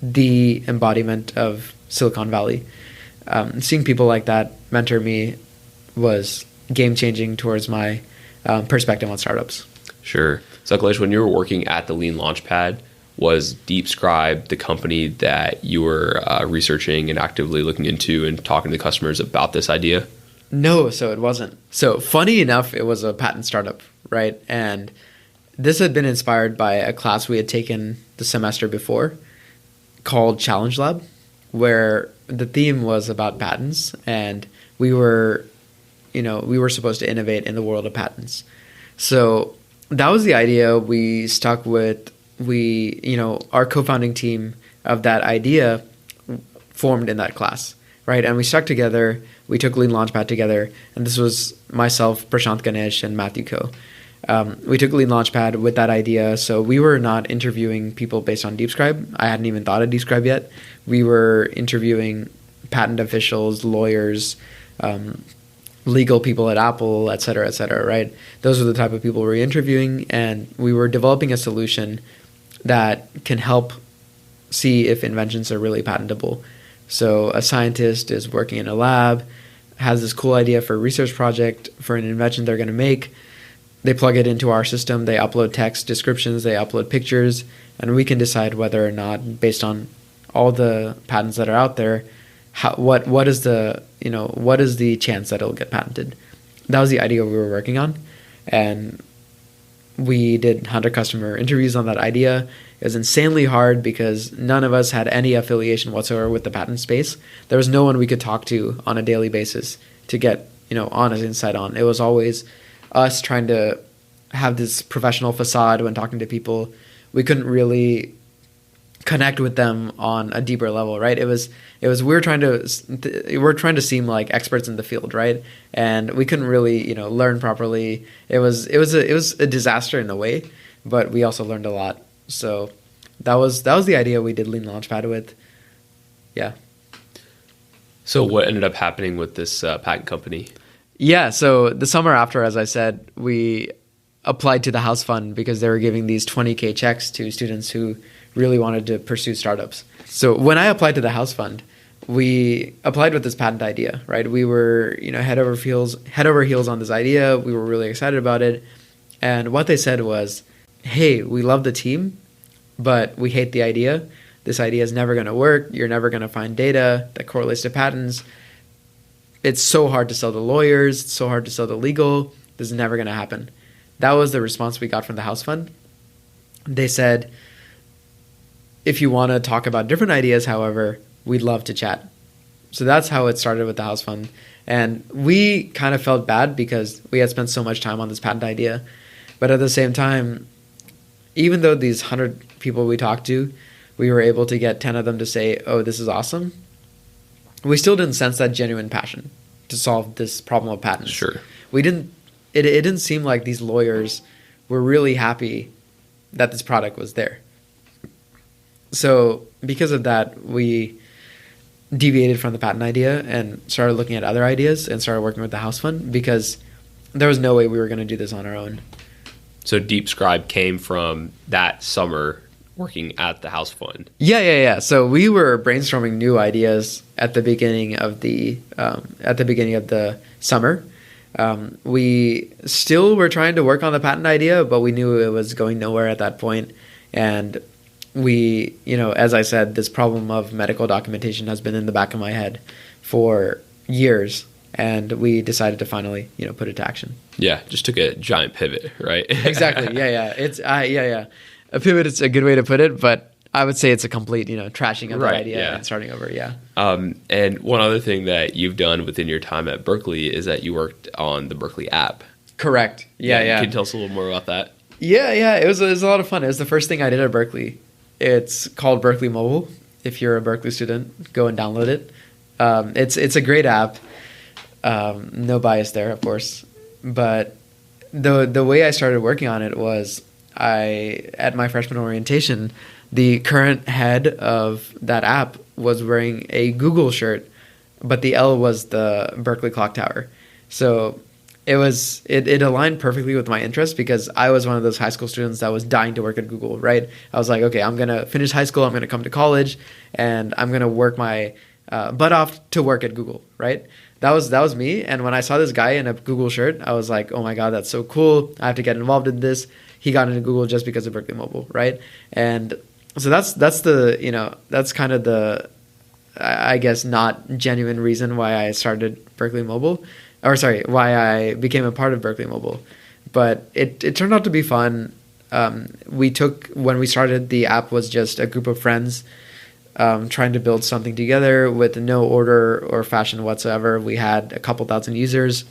the embodiment of Silicon Valley. Seeing people like that mentor me was game-changing towards my perspective on startups. Sure. So, Akilesh, when you were working at the Lean Launchpad, was DeepScribe the company that you were researching and actively looking into and talking to customers about this idea? No, so it wasn't. So funny enough, it was a patent startup, right? And this had been inspired by a class we had taken the semester before called Challenge Lab, where the theme was about patents, and we were supposed to innovate in the world of patents. So that was the idea we stuck with. Our co-founding team of that idea formed in that class, right? And we stuck together. We took Lean Launchpad together, and this was myself, Prashant Ganesh, and Matthew Ko. We took Lean Launchpad with that idea. So we were not interviewing people based on DeepScribe. I hadn't even thought of DeepScribe yet. We were interviewing patent officials, lawyers, legal people at Apple, et cetera, right? Those are the type of people we were interviewing, and we were developing a solution that can help see if inventions are really patentable. So a scientist is working in a lab, has this cool idea for a research project for an invention they're going to make. They plug it into our system, they upload text descriptions, they upload pictures, and we can decide whether or not, based on all the patents that are out there, what is the chance that it'll get patented. That was the idea we were working on, and we did 100 customer interviews on that idea. It was insanely hard because none of us had any affiliation whatsoever with the patent space. There was no one we could talk to on a daily basis to get, honest insight on. It was always us trying to have this professional facade when talking to people. We couldn't really connect with them on a deeper level, right? It was we're trying to seem like experts in the field, right? And we couldn't really learn properly. It was a disaster in a way, but we also learned a lot. So that was the idea we did Lean Launchpad with. Yeah. So what ended up happening with this patent company? Yeah, so the summer after, as I said, we applied to the house fund because they were giving these $20K checks to students who really wanted to pursue startups. So when I applied to the house fund, we applied with this patent idea, right? We were, head over heels on this idea. We were really excited about it. And what they said was, hey, we love the team, but we hate the idea. This idea is never going to work. You're never going to find data that correlates to patents. It's so hard to sell to lawyers. It's so hard to sell to legal. This is never going to happen. That was the response we got from the house fund. They said, if you want to talk about different ideas, however, we'd love to chat. So that's how it started with the house fund. And we kind of felt bad because we had spent so much time on this patent idea. But at the same time, even though these 100 people we talked to, we were able to get 10 of them to say, oh, this is awesome, we still didn't sense that genuine passion to solve this problem of patents. Sure. It didn't seem like these lawyers were really happy that this product was there. So because of that, we deviated from the patent idea and started looking at other ideas and started working with the house fund because there was no way we were going to do this on our own. So DeepScribe came from that summer working at the house fund. Yeah. So we were brainstorming new ideas at the beginning of the summer. We still were trying to work on the patent idea, but we knew it was going nowhere at that point. And we, as I said, this problem of medical documentation has been in the back of my head for years. And we decided to finally, put it to action. Yeah, just took a giant pivot, right? Exactly. Yeah. It's a pivot is a good way to put it, but I would say it's a complete, trashing of that idea and starting over. Yeah. And one other thing that you've done within your time at Berkeley is that you worked on the Berkeley app. Correct. Yeah. Can you tell us a little more about that? Yeah. It was a lot of fun. It was the first thing I did at Berkeley. It's called Berkeley Mobile. If you're a Berkeley student, go and download it. It's a great app. No bias there, of course. But the way I started working on it was at my freshman orientation, the current head of that app was wearing a Google shirt, but the L was the Berkeley clock tower. So it aligned perfectly with my interest because I was one of those high school students that was dying to work at Google, right? I was like, okay, I'm going to finish high school, I'm going to come to college, and I'm going to work my butt off to work at Google, right? That was me. And when I saw this guy in a Google shirt, I was like, oh my God, that's so cool. I have to get involved in this. He got into Google just because of Berkeley Mobile, right? And so that's kind of the, I guess, not genuine reason why I started Berkeley Mobile, why I became a part of Berkeley Mobile. But it turned out to be fun. When we started, the app was just a group of friends trying to build something together with no order or fashion whatsoever. We had a couple thousand users.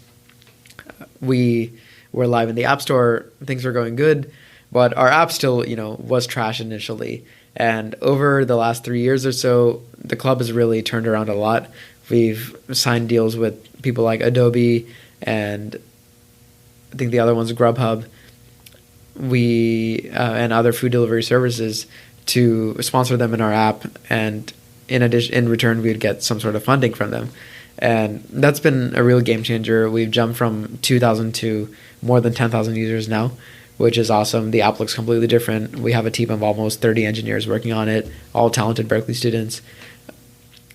We were live in the App Store. Things were going good, but our app still, was trash initially. And over the last 3 years or so, the club has really turned around a lot. We've signed deals with people like Adobe and I think the other one's Grubhub. And other food delivery services to sponsor them in our app, and in return, we would get some sort of funding from them. And that's been a real game changer. We've jumped from 2,000 to more than 10,000 users now, which is awesome. The app looks completely different. We have a team of almost 30 engineers working on it, all talented Berkeley students.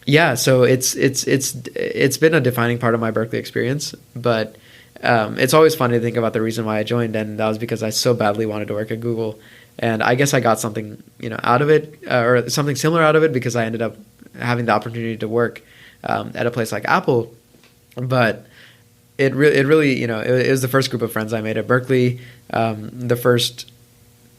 Yeah, so it's been a defining part of my Berkeley experience, but it's always fun to think about the reason why I joined, and that was because I so badly wanted to work at Google. And I guess I got something, out of it, or something similar out of it, because I ended up having the opportunity to work at a place like Apple. But it really, it was the first group of friends I made at Berkeley, the first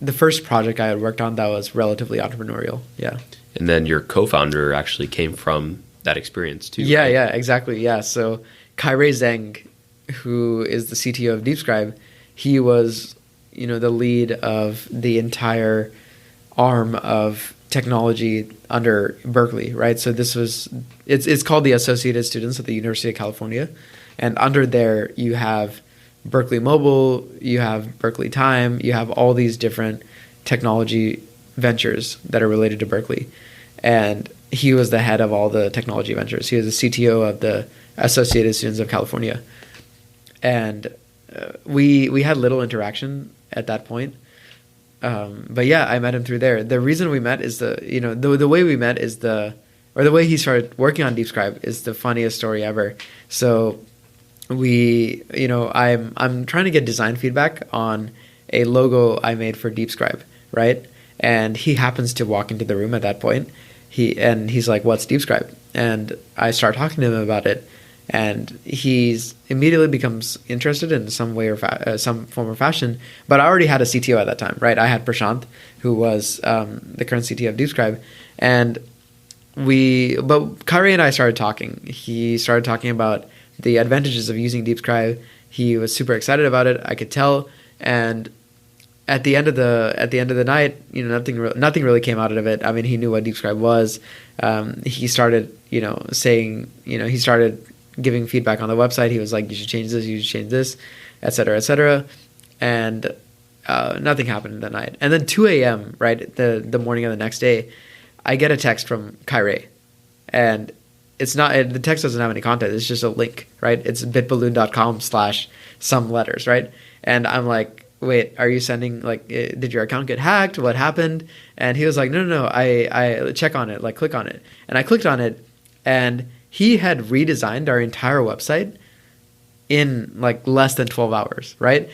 the first project I had worked on that was relatively entrepreneurial. Yeah. And then your co-founder actually came from that experience too. Yeah, right? yeah, exactly. Yeah. So Kairei Zhang, who is the CTO of DeepScribe, he was, the lead of the entire arm of technology under Berkeley, right? So it's called the Associated Students at the University of California. And under there, you have Berkeley Mobile, you have Berkeley Time, you have all these different technology ventures that are related to Berkeley. And he was the head of all the technology ventures. He was the CTO of the Associated Students of California. And we had little interaction at that point. But yeah, I met him through there. The reason we met is the way we met is the way he started working on DeepScribe is the funniest story ever. So I'm trying to get design feedback on a logo I made for DeepScribe, right? And he happens to walk into the room at that point. He's like, "What's DeepScribe?" And I start talking to him about it, and he's immediately becomes interested in some way or some form or fashion. But I already had a CTO at that time, right? I had Prashant, who was the current CTO of DeepScribe, but Kairei and I started talking. He started talking about the advantages of using DeepScribe. He was super excited about it. I could tell, and at the end of the night, nothing really came out of it. I mean, he knew what DeepScribe was. He started, he started giving feedback on the website. He was like, "You should change this. You should change this," et cetera, et cetera. And nothing happened that night. And then 2 a.m. right, the morning of the next day, I get a text from Kairei, and the text doesn't have any content. It's just a link, right? It's bitballoon.com/some letters, right? And I'm like, "Wait, are you sending, did your account get hacked? What happened?" And he was like, no, I check on it, click on it. And I clicked on it, and he had redesigned our entire website in less than 12 hours, right?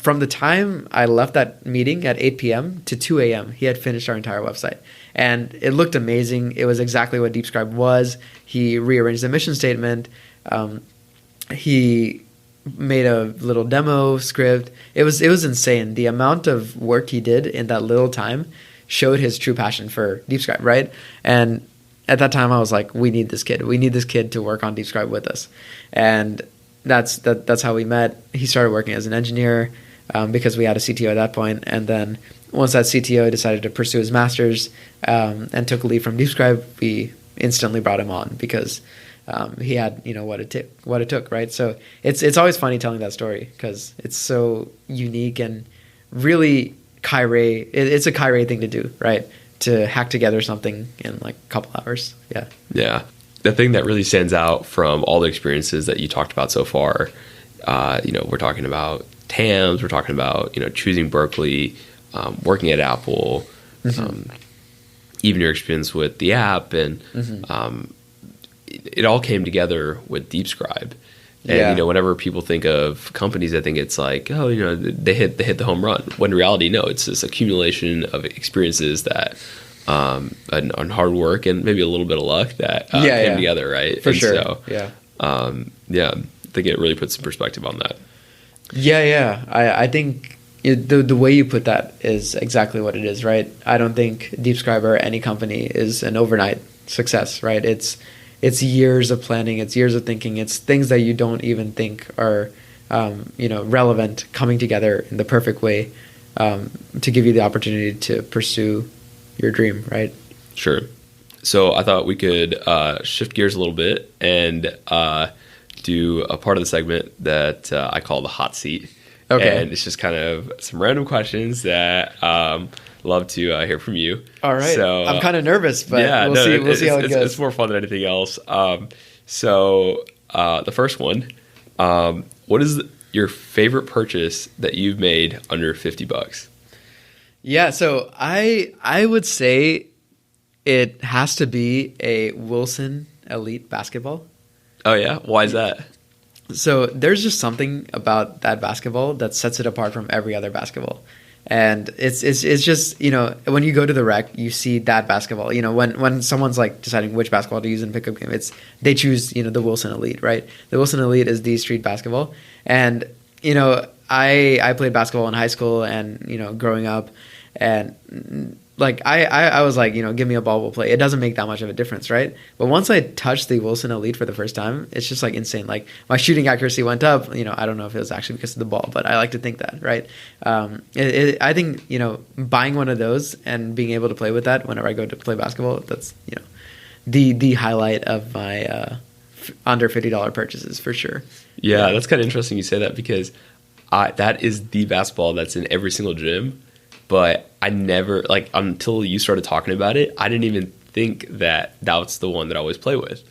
From the time I left that meeting at 8 p.m. to 2 a.m., he had finished our entire website. And it looked amazing. It was exactly what DeepScribe was. He rearranged the mission statement. He made a little demo script. It was insane. The amount of work he did in that little time showed his true passion for DeepScribe, right? And at that time, I was like, "We need this kid. We need this kid to work on DeepScribe with us." And that's how we met. He started working as an engineer because we had a CTO at that point. And then once that CTO decided to pursue his master's and took a leave from DeepScribe, we instantly brought him on because he had what it took, right? So it's always funny telling that story because it's so unique and really Kairei. It's a Kairei thing to do, right? To hack together something in a couple hours. Yeah. Yeah. The thing that really stands out from all the experiences that you talked about so far, we're talking about TAMS, we're talking about, choosing Berkeley, working at Apple, even your experience with the app, and it all came together with DeepScribe. And, whenever people think of companies, I think it's like, they hit the home run. When in reality, no, it's this accumulation of experiences that, on hard work and maybe a little bit of luck that came together, right? For sure. So, I think it really puts some perspective on that. Yeah. I think the way you put that is exactly what it is, right? I don't think DeepScribe or any company is an overnight success, right? It's years of planning, it's years of thinking, it's things that you don't even think are, relevant coming together in the perfect way to give you the opportunity to pursue your dream, right? Sure. So I thought we could shift gears a little bit and do a part of the segment that I call the hot seat. Okay. And it's just kind of some random questions that love to hear from you. All right. So I'm kind of nervous, but we'll see how it goes. It's more fun than anything else. So the first one, what is your favorite purchase that you've made under $50? Yeah, so I would say it has to be a Wilson Elite basketball. Oh yeah? Why is that? So there's just something about that basketball that sets it apart from every other basketball. And it's just, when you go to the rec, you see that basketball. When someone's deciding which basketball to use in a pickup game, they choose, the Wilson Elite, right? The Wilson Elite is the street basketball. And, I played basketball in high school and, growing up. And like I was like, give me a ball, we'll play. It doesn't make that much of a difference, right? But once I touched the Wilson Elite for the first time, it's just like insane. Like my shooting accuracy went up. I don't know if it was actually because of the ball, but I like to think that, right? I think buying one of those and being able to play with that whenever I go to play basketball, that's the highlight of my under $50 purchases for sure. Yeah, that's kind of interesting you say that, because that is the basketball that's in every single gym. But I never, like, until you started talking about it, I didn't even think that that's the one that I always play with.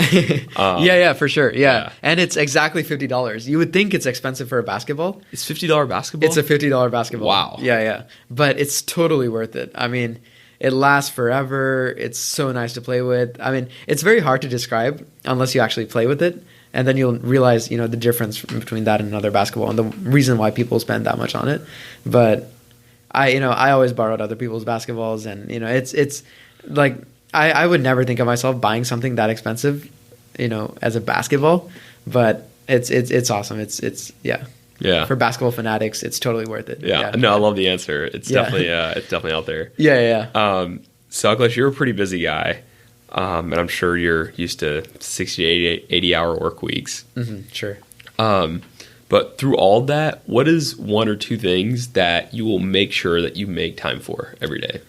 Yeah, for sure. Yeah. And it's exactly $50. You would think it's expensive for a basketball. It's $50 basketball? It's a $50 basketball. Wow. Yeah. But it's totally worth it. I mean, it lasts forever. It's so nice to play with. I mean, it's very hard to describe unless you actually play with it. And then you'll realize, the difference between that and another basketball and the reason why people spend that much on it. But I always borrowed other people's basketballs, and it's like I would never think of myself buying something that expensive, as a basketball, but it's awesome. It's for basketball fanatics, it's totally worth it. Yeah. No, I love the answer. It's definitely out there. Yeah. So Akilesh, you're a pretty busy guy, and I'm sure you're used to 60 to 80 hour work weeks. Mm-hmm, sure. But through all that, what is one or two things that you will make sure that you make time for every day?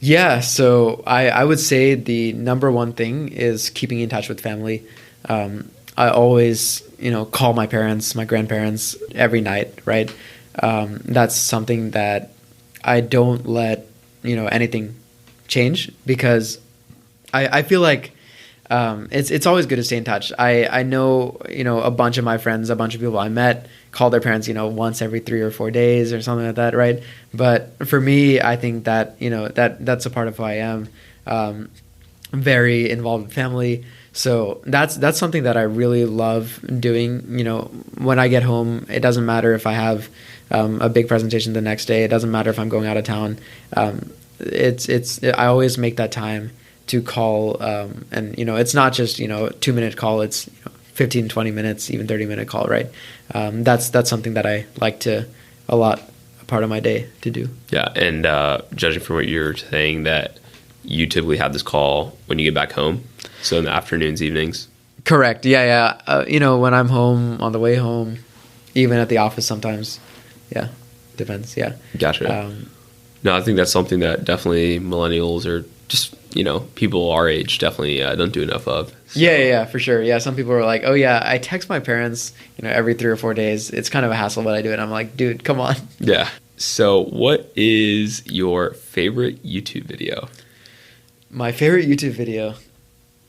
Yeah, so I would say the number one thing is keeping in touch with family. I always, call my parents, my grandparents every night, right? That's something that I don't let, anything change, because I feel like it's always good to stay in touch. I know, a bunch of my friends, a bunch of people I met call their parents, once every 3 or 4 days or something like that, right? But for me, I think that, that's a part of who I am. Very involved in family. So that's something that I really love doing. When I get home, it doesn't matter if I have a big presentation the next day. It doesn't matter if I'm going out of town. I always make that time to call, and it's not just 2-minute call, it's 15, 20 minutes, even 30-minute call, right? That's something that I like to a part of my day to do. Yeah. And judging from what you're saying, that you typically have this call when you get back home, so in the afternoons, evenings. Correct. Yeah. When I'm home, on the way home, even at the office sometimes. Yeah, depends. Yeah. Gotcha. No, I think that's something that definitely millennials or just people our age definitely don't do enough of. So. Yeah, for sure. Yeah, some people are like, oh yeah, I text my parents, every 3 or 4 days. It's kind of a hassle, but I do it. I'm like, dude, come on. Yeah. So, what is your favorite YouTube video? My favorite YouTube video.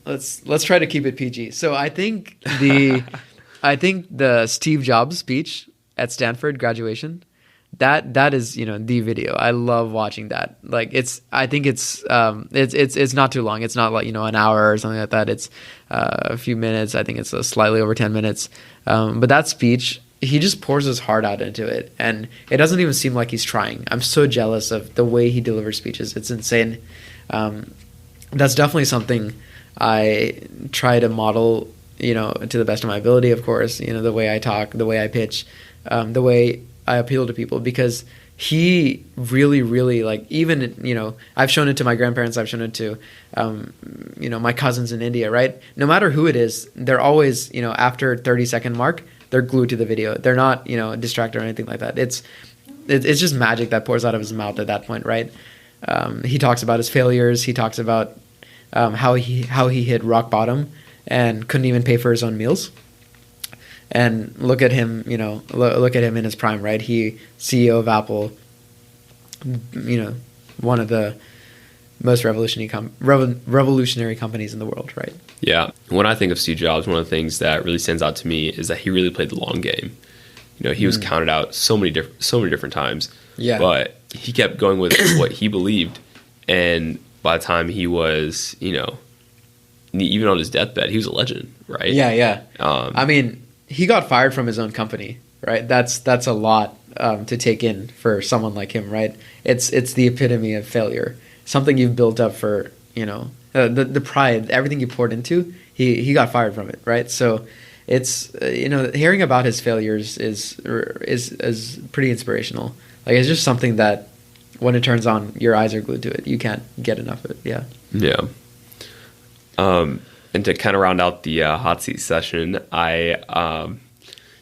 Let's try to keep it PG. So I think the Steve Jobs speech at Stanford graduation. That is the video. I love watching that. Like I think it's not too long. It's not like an hour or something like that. It's a few minutes. I think it's slightly over 10 minutes. But that speech, he just pours his heart out into it, and it doesn't even seem like he's trying. I'm so jealous of the way he delivers speeches. It's insane. That's definitely something I try to model, to the best of my ability. Of course, the way I talk, the way I pitch, the way I appeal to people, because he really, really, like, even, I've shown it to my grandparents, I've shown it to, my cousins in India, right? No matter who it is, they're always, after 30-second mark, they're glued to the video. They're not, distracted or anything like that. It's just magic that pours out of his mouth at that point, right? He talks about his failures. He talks about how he hit rock bottom and couldn't even pay for his own meals. And look at him, look at him in his prime, right? He CEO of Apple, one of the most revolutionary companies in the world, right? Yeah. When I think of Steve Jobs, one of the things that really stands out to me is that he really played the long game. He was counted out so many different times. Yeah. But he kept going with what he believed, and by the time he was, even on his deathbed, he was a legend, right? Yeah. I mean, he got fired from his own company, right? That's a lot to take in for someone like him, right? It's the epitome of failure. Something you've built up for, the pride, everything you poured into. He got fired from it, right? So it's hearing about his failures is pretty inspirational. Like, it's just something that when it turns on, your eyes are glued to it. You can't get enough of it. Yeah. Yeah. And to kind of round out the hot seat session,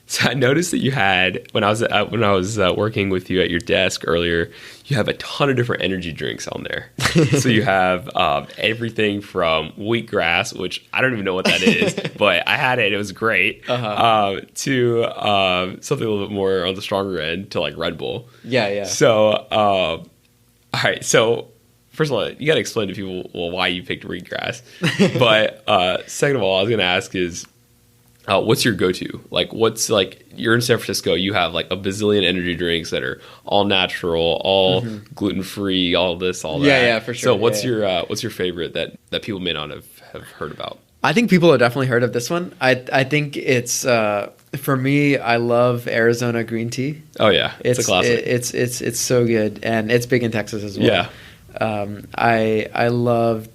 so I noticed that you had, when I was working with you at your desk earlier, you have a ton of different energy drinks on there. So you have everything from wheatgrass, which I don't even know what that is, but I had it. It was great. To something a little bit more on the stronger end, to like Red Bull. Yeah. So, all right. So first of all, you got to explain to people why you picked wheatgrass. But second of all, I was going to ask is, what's your go-to? Like, what's like, you're in San Francisco, you have like a bazillion energy drinks that are all natural, all gluten-free, all this, all that. Yeah, for sure. So what's your favorite that people may not have heard about? I think people have definitely heard of this one. I think it's, for me, I love Arizona green tea. Oh yeah. It's a classic. It's so good. And it's big in Texas as well. Yeah. I love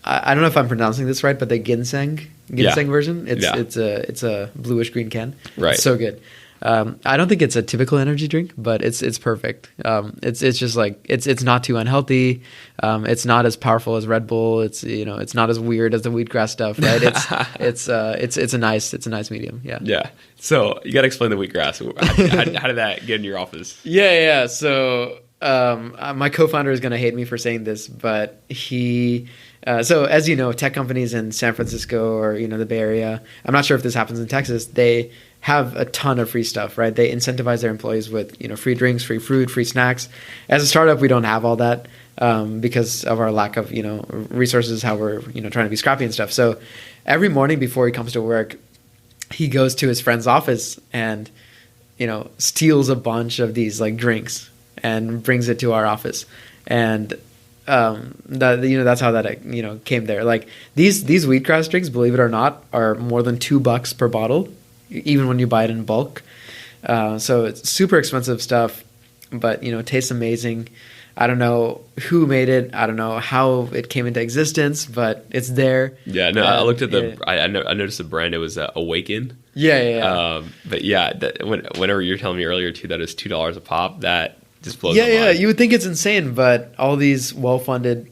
I don't know if I'm pronouncing this right, but the ginseng version. It's a bluish green can. Right. It's so good. I don't think it's a typical energy drink, but it's perfect. It's just like it's not too unhealthy. It's not as powerful as Red Bull. It's not as weird as the wheatgrass stuff, right? It's a nice medium. Yeah. Yeah. So you got to explain the wheatgrass. How did that get in your office? Yeah. So my co-founder is going to hate me for saying this, but so as you know, tech companies in San Francisco or, the Bay Area, I'm not sure if this happens in Texas, they have a ton of free stuff, right? They incentivize their employees with, free drinks, free food, free snacks. As a startup, we don't have all that because of our lack of, resources, how we're, trying to be scrappy and stuff. So every morning before he comes to work, he goes to his friend's office and, steals a bunch of these like drinks and brings it to our office. And that's how that came there. Like these wheatgrass drinks, believe it or not, are more than $2 per bottle, even when you buy it in bulk. So it's super expensive stuff, but tastes amazing. I don't know who made it. I don't know how it came into existence, but it's there. Yeah, no, I looked at I noticed the brand. It was Awaken. Yeah. But yeah, whenever you were telling me earlier too that it's $2 a pop, that just blows my mind. Yeah, you would think it's insane, but all these well-funded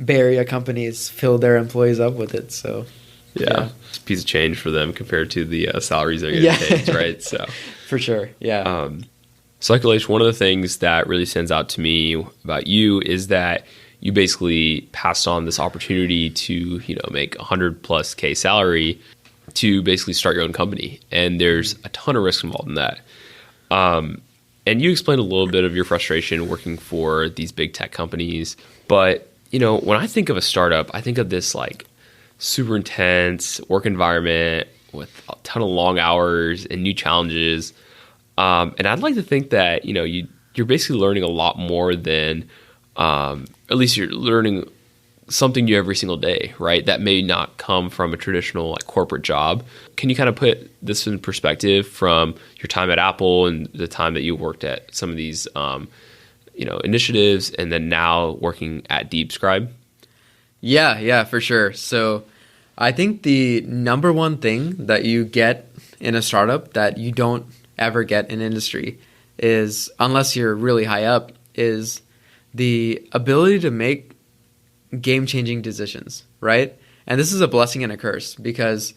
Bay Area companies fill their employees up with it. So yeah. It's a piece of change for them compared to the salaries they're getting paid, right? So for sure, yeah. So Akilesh, one of the things that really stands out to me about you is that you basically passed on this opportunity to make $100,000+ salary to basically start your own company, and there's a ton of risk involved in that. And you explained a little bit of your frustration working for these big tech companies. But, when I think of a startup, I think of this like super intense work environment with a ton of long hours and new challenges. And I'd like to think that, you're basically learning a lot more than, at least you're learning something new every single day, right? That may not come from a traditional like corporate job. Can you kind of put this in perspective from your time at Apple and the time that you worked at some of these, initiatives, and then now working at DeepScribe? Yeah, for sure. So I think the number one thing that you get in a startup that you don't ever get in industry is, unless you're really high up, is the ability to make game-changing decisions, right? And this is a blessing and a curse, because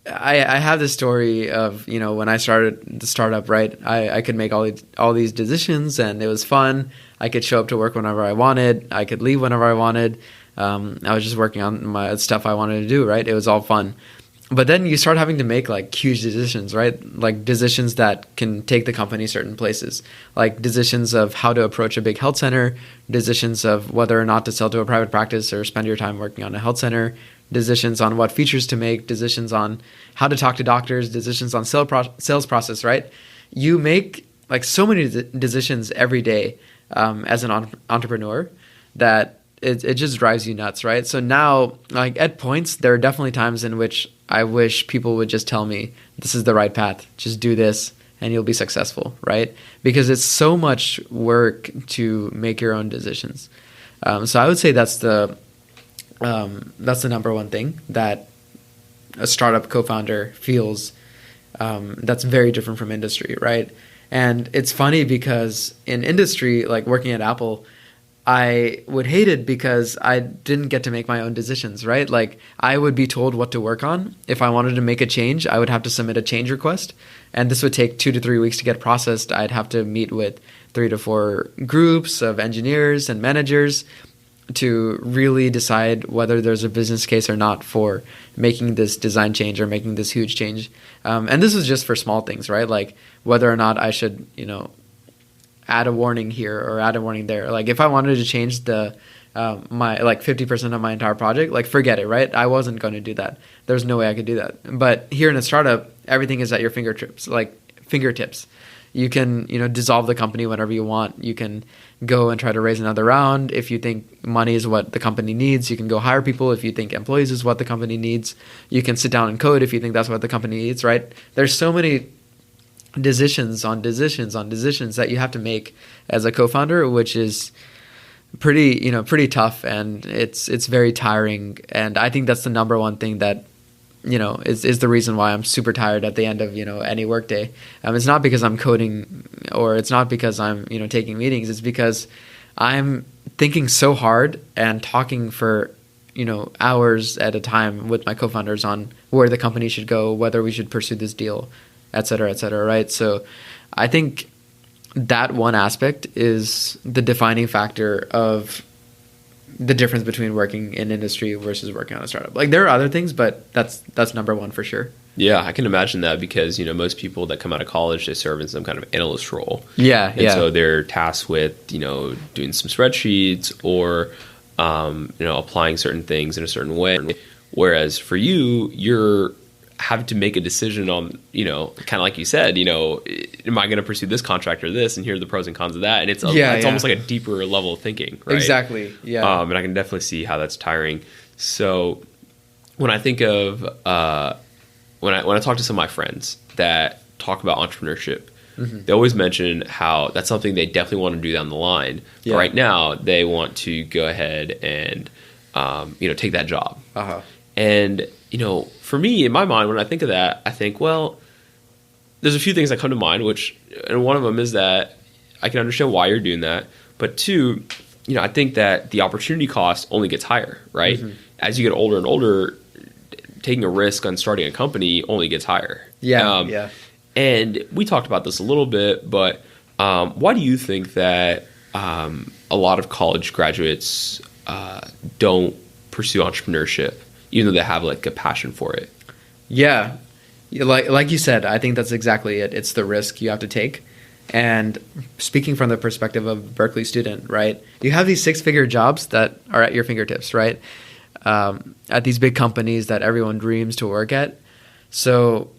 I have this story of, when I started the startup, right? I could make all these decisions, and it was fun. I could show up to work whenever I wanted. I could leave whenever I wanted. I was just working on my stuff I wanted to do, right? It was all fun. But then you start having to make like huge decisions, right? Like decisions that can take the company certain places, like decisions of how to approach a big health center, decisions of whether or not to sell to a private practice or spend your time working on a health center, decisions on what features to make, decisions on how to talk to doctors, decisions on sales process, right? You make like so many decisions every day as an entrepreneur that it just drives you nuts, right? So now, like at points, there are definitely times in which I wish people would just tell me, this is the right path. Just do this and you'll be successful, right? Because it's so much work to make your own decisions. So I would say that's the number one thing that a startup co-founder feels that's very different from industry, right? And it's funny because in industry, like working at Apple, I would hate it because I didn't get to make my own decisions, right? Like I would be told what to work on. If I wanted to make a change, I would have to submit a change request. And this would take 2 to 3 weeks to get processed. I'd have to meet with 3 to 4 groups of engineers and managers to really decide whether there's a business case or not for making this design change or making this huge change. And this is just for small things, right? Like whether or not I should, add a warning here or add a warning there. Like if I wanted to change the my like 50% of my entire project, like forget it, right? I wasn't going to do that. There's no way I could do that. But here in a startup, everything is at your fingertips. You can, dissolve the company whenever you want. You can go and try to raise another round. If you think money is what the company needs, you can go hire people. If you think employees is what the company needs, you can sit down and code if you think that's what the company needs, right? There's so many decisions on decisions on decisions that you have to make as a co-founder, which is pretty tough, and it's very tiring. And I think that's the number one thing that is the reason why I'm super tired at the end of any workday. It's not because I'm coding, or it's not because I'm taking meetings. It's because I'm thinking so hard and talking for hours at a time with my co-founders on where the company should go, whether we should pursue this deal, et cetera, right? So I think that one aspect is the defining factor of the difference between working in industry versus working on a startup. Like there are other things, but that's number one for sure. Yeah, I can imagine that because, most people that come out of college, they serve in some kind of analyst role. Yeah. So they're tasked with, doing some spreadsheets or, applying certain things in a certain way. Whereas for you, you're having to make a decision on, kind of like you said, am I going to pursue this contract or this? And here are the pros and cons of that. And it's almost like a deeper level of thinking, right? Exactly. Yeah. And I can definitely see how that's tiring. So when I think of, when I talk to some of my friends that talk about entrepreneurship, mm-hmm. they always mention how that's something they definitely want to do down the line. Yeah. But right now they want to go ahead and, take that job. Uh-huh. And, for me, in my mind, when I think of that, I think, well, there's a few things that come to mind, and one of them is that I can understand why you're doing that. But two, I think that the opportunity cost only gets higher, right? Mm-hmm. As you get older and older, taking a risk on starting a company only gets higher. Yeah. And we talked about this a little bit, but why do you think that a lot of college graduates don't pursue entrepreneurship, even though they have like a passion for it? Yeah. Like you said, I think that's exactly it. It's the risk you have to take. And speaking from the perspective of a Berkeley student, right, you have these 6-figure jobs that are at your fingertips, right, at these big companies that everyone dreams to work at. So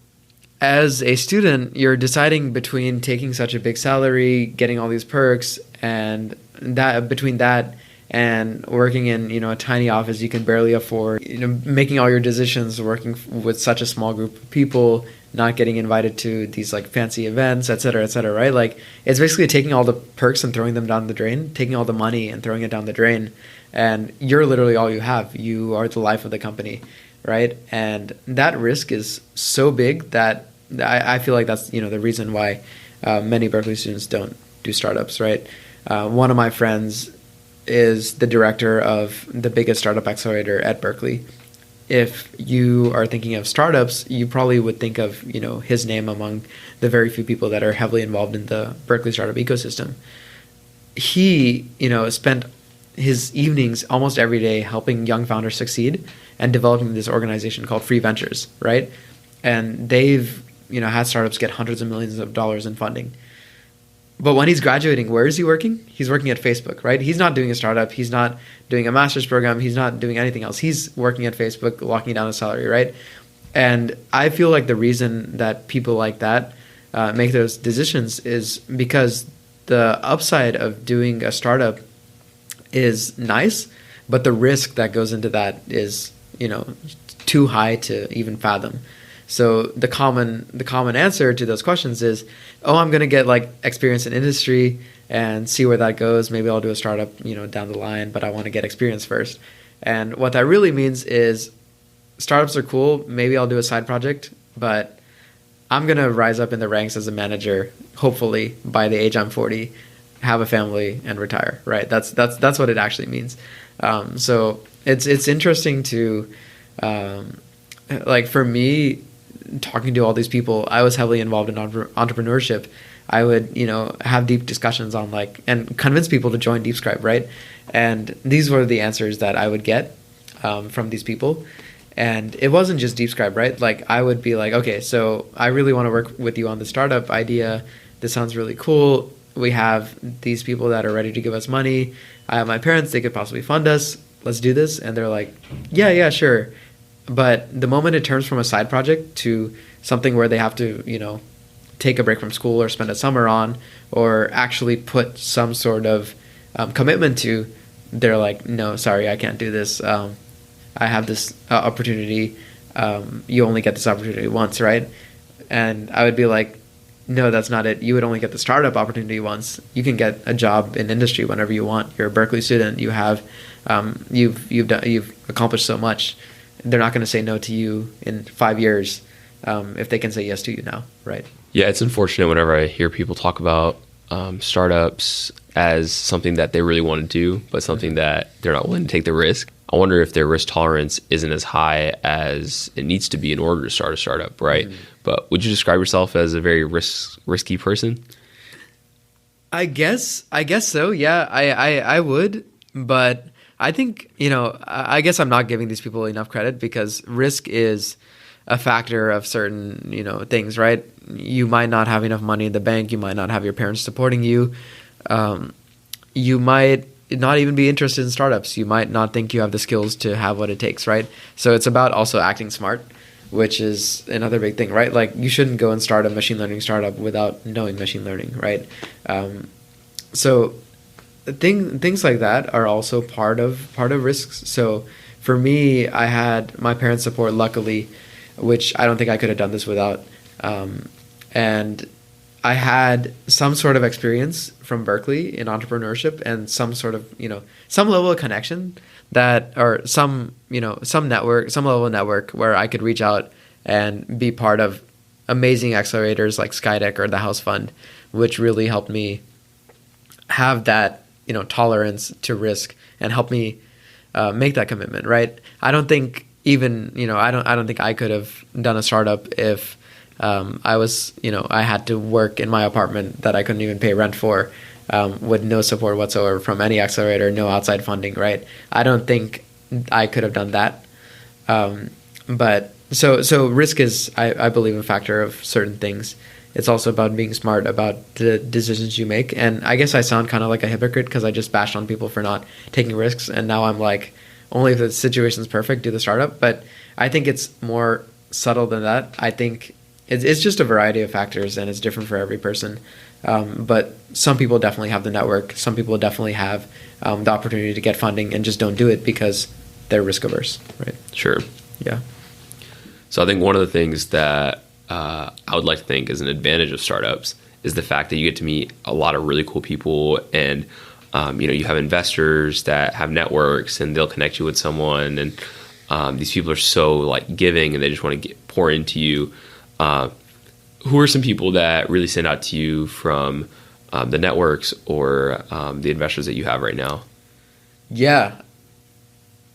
as a student, you're deciding between taking such a big salary, getting all these perks, and between that and working in a tiny office you can barely afford, making all your decisions, working with such a small group of people, not getting invited to these like fancy events, et cetera, right? Like it's basically taking all the perks and throwing them down the drain, taking all the money and throwing it down the drain, and you're literally all you have. You are the life of the company, right? And that risk is so big that I feel like that's the reason why many Berkeley students don't do startups, right? One of my friends is the director of the biggest startup accelerator at Berkeley. If you are thinking of startups, you probably would think of his name among the very few people that are heavily involved in the Berkeley startup ecosystem. He spent his evenings almost every day helping young founders succeed and developing this organization called Free Ventures, right? And they've had startups get hundreds of millions of dollars in funding. But when he's graduating, where is he working? He's working at Facebook, right? He's not doing a startup. He's not doing a master's program. He's not doing anything else. He's working at Facebook, locking down his salary, right? And I feel like the reason that people like that make those decisions is because the upside of doing a startup is nice, but the risk that goes into that is, too high to even fathom. So the common answer to those questions is, I'm going to get like experience in industry and see where that goes. Maybe I'll do a startup, down the line, but I want to get experience first. And what that really means is startups are cool. Maybe I'll do a side project, but I'm going to rise up in the ranks as a manager, hopefully by the age I'm 40, have a family and retire, right? That's what it actually means. So it's interesting to, like for me, talking to all these people, I was heavily involved in entrepreneurship. I would, have deep discussions on and convince people to join DeepScribe, right? And these were the answers that I would get from these people. And it wasn't just DeepScribe, right? Like I would be like, okay, so I really want to work with you on the startup idea. This sounds really cool. We have these people that are ready to give us money. I have my parents, they could possibly fund us. Let's do this. And they're like, yeah, sure. But the moment it turns from a side project to something where they have to, take a break from school or spend a summer on, or actually put some sort of commitment to, they're like, no, sorry, I can't do this. I have this opportunity. You only get this opportunity once, right? And I would be like, no, that's not it. You would only get the startup opportunity once. You can get a job in industry whenever you want. You're a Berkeley student. You have, you've accomplished so much. They're not going to say no to you in 5 years if they can say yes to you now, right? Yeah, it's unfortunate whenever I hear people talk about startups as something that they really want to do, but something that they're not willing to take the risk. I wonder if their risk tolerance isn't as high as it needs to be in order to start a startup, right? Mm-hmm. But would you describe yourself as a very risky person? I guess so. Yeah, I would, but I think, I guess I'm not giving these people enough credit because risk is a factor of certain, things, right? You might not have enough money in the bank. You might not have your parents supporting you. You might not even be interested in startups. You might not think you have the skills to have what it takes, right? So it's about also acting smart, which is another big thing, right? Like you shouldn't go and start a machine learning startup without knowing machine learning, right? So things like that are also part of risks. So for me, I had my parents' support, luckily, which I don't think I could have done this without. And I had some sort of experience from Berkeley in entrepreneurship and some sort of, some level of connection or some network, some level of network where I could reach out and be part of amazing accelerators like SkyDeck or the House Fund, which really helped me have that, tolerance to risk and help me make that commitment, right? I don't think even, I don't think I could have done a startup if I was, I had to work in my apartment that I couldn't even pay rent for, with no support whatsoever from any accelerator, no outside funding, right? I don't think I could have done that. But so risk is, I believe, a factor of certain things. It's also about being smart about the decisions you make. And I guess I sound kind of like a hypocrite because I just bashed on people for not taking risks. And now I'm like, only if the situation's perfect, do the startup. But I think it's more subtle than that. I think it's just a variety of factors and it's different for every person. But some people definitely have the network. Some people definitely have the opportunity to get funding and just don't do it because they're risk averse, right? Sure. Yeah. So I think one of the things that I would like to think is an advantage of startups is the fact that you get to meet a lot of really cool people and you have investors that have networks and they'll connect you with someone and these people are so giving and they just want to pour into you. Who are some people that really stand out to you from the networks or the investors that you have right now? Yeah,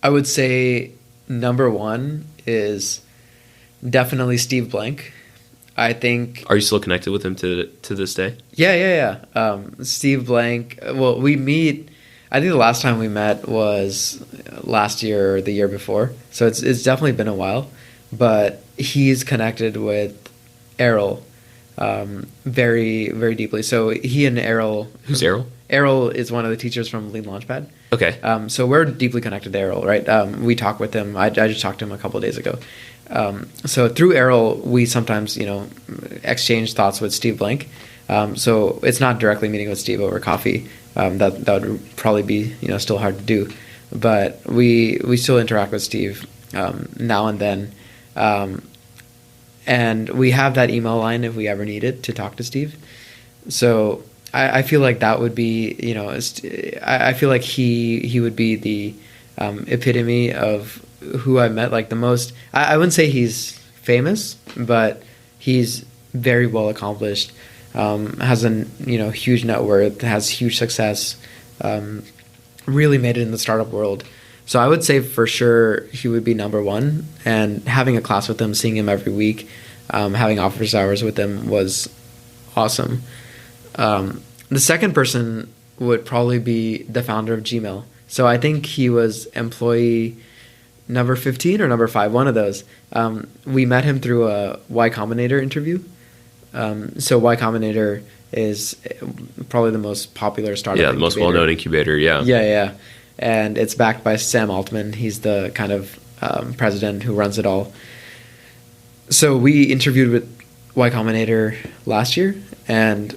I would say number one is definitely Steve Blank. I think. Are you still connected with him to this day? Yeah. Steve Blank. Well, we meet. I think the last time we met was last year or the year before. So it's definitely been a while. But he's connected with Errol very, very deeply. So he and Errol. Who's Errol? Errol is one of the teachers from Lean Launchpad. Okay. So we're deeply connected to Errol, right? We talk with him. I just talked to him a couple of days ago. So through Errol, we sometimes, exchange thoughts with Steve Blank. So it's not directly meeting with Steve over coffee. That would probably be, still hard to do. But we still interact with Steve now and then. And we have that email line if we ever need it to talk to Steve. So I feel like that would be, I feel like he would be the epitome of who I met the most. I wouldn't say he's famous, but he's very well accomplished, has a huge net worth, has huge success, really made it in the startup world. So I would say for sure he would be number one. And having a class with him, seeing him every week, having office hours with him was awesome. The second person would probably be the founder of Gmail. So I think he was employee number 15 or number 5, one of those. We met him through a Y Combinator interview. So Y Combinator is probably the most popular startup incubator. The most well-known incubator, Yeah. And it's backed by Sam Altman. He's the kind of president who runs it all. So we interviewed with Y Combinator last year, and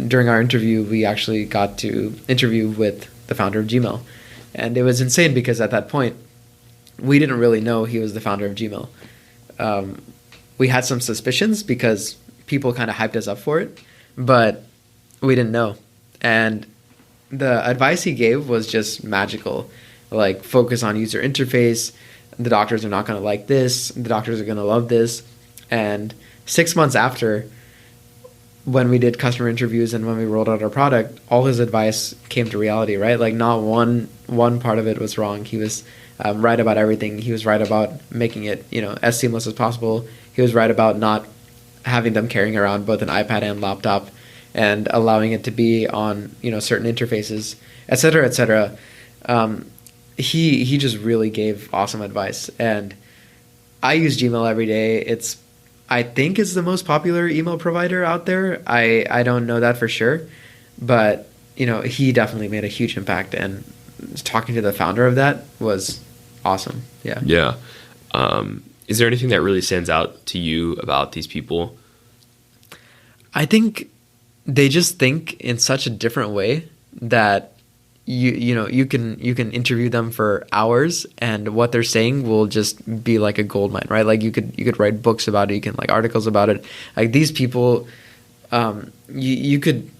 during our interview, we actually got to interview with the founder of Gmail. And it was insane because at that point, we didn't really know he was the founder of Gmail. We had some suspicions because people kind of hyped us up for it, but we didn't know. And the advice he gave was just magical. Like, focus on user interface. The doctors are not going to like this. The doctors are going to love this. And 6 months after, when we did customer interviews and when we rolled out our product, all his advice came to reality, right? Like, not one part of it was wrong. He was right about everything. He was right about making it, as seamless as possible. He was right about not having them carrying around both an iPad and laptop, and allowing it to be on, certain interfaces, et cetera, et cetera. He just really gave awesome advice. And I use Gmail every day. I think it's the most popular email provider out there. I don't know that for sure, but he definitely made a huge impact, and talking to the founder of that was awesome. Yeah. Is there anything that really stands out to you about these people? I think they just think in such a different way that you can interview them for hours, and what they're saying will just be like a gold mine, right? Like you could write books about it, you can like articles about it. Like these people, you could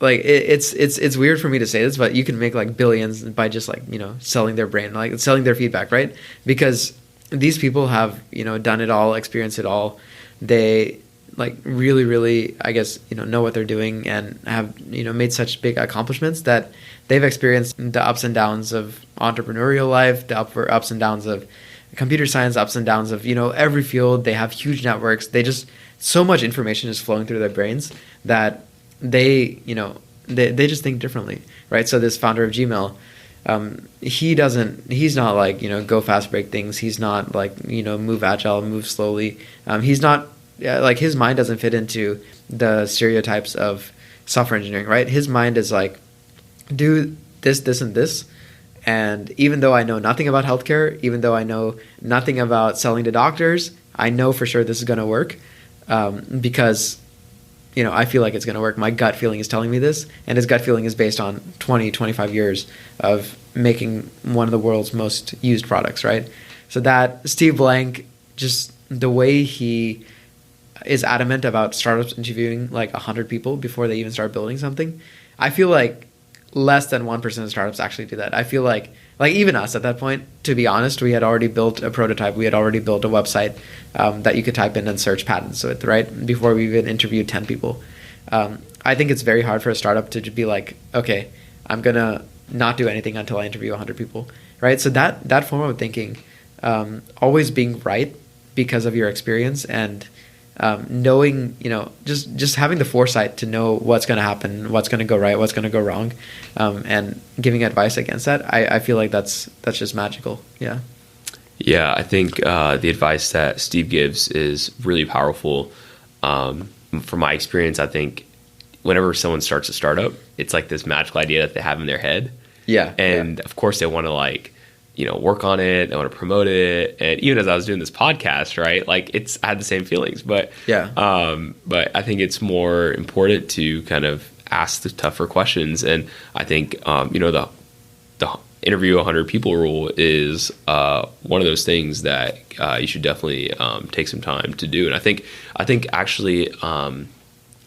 like it's weird for me to say this, but you can make like billions by just like selling their brain, like selling their feedback, right? Because these people have done it all, experienced it all. They like really, really, I guess, know what they're doing, and have, made such big accomplishments that they've experienced the ups and downs of entrepreneurial life, the ups and downs of computer science, ups and downs of, every field. They have huge networks. They just, so much information is flowing through their brains that they just think differently, right? So this founder of Gmail, he's not like, go fast, break things. He's not like, move agile, move slowly. He's not, like his mind doesn't fit into the stereotypes of software engineering, right? His mind is like, do this, this, and this. And even though I know nothing about healthcare, even though I know nothing about selling to doctors, I know for sure this is going to work, because, I feel like it's going to work. My gut feeling is telling me this, and his gut feeling is based on 20, 25 years of making one of the world's most used products, right? So that Steve Blank, just the way he is adamant about startups interviewing like 100 people before they even start building something. I feel like less than 1% of startups actually do that. I feel like even us at that point, to be honest, we had already built a prototype. We had already built a website that you could type in and search patents with, right? Before we even interviewed 10 people. I think it's very hard for a startup to be like, okay, I'm going to not do anything until I interview 100 people, right? So that form of thinking, always being right because of your experience, and knowing, just having the foresight to know what's going to happen, what's going to go right, what's going to go wrong, and giving advice against that. I feel like that's just magical. Yeah. Yeah. I think, the advice that Steve gives is really powerful. From my experience, I think whenever someone starts a startup, it's like this magical idea that they have in their head. Yeah. And of course they want to work on it. I want to promote it. And even as I was doing this podcast, right, like I had the same feelings, but I think it's more important to kind of ask the tougher questions. And I think, the interview 100 people rule is one of those things that you should definitely take some time to do. And I think actually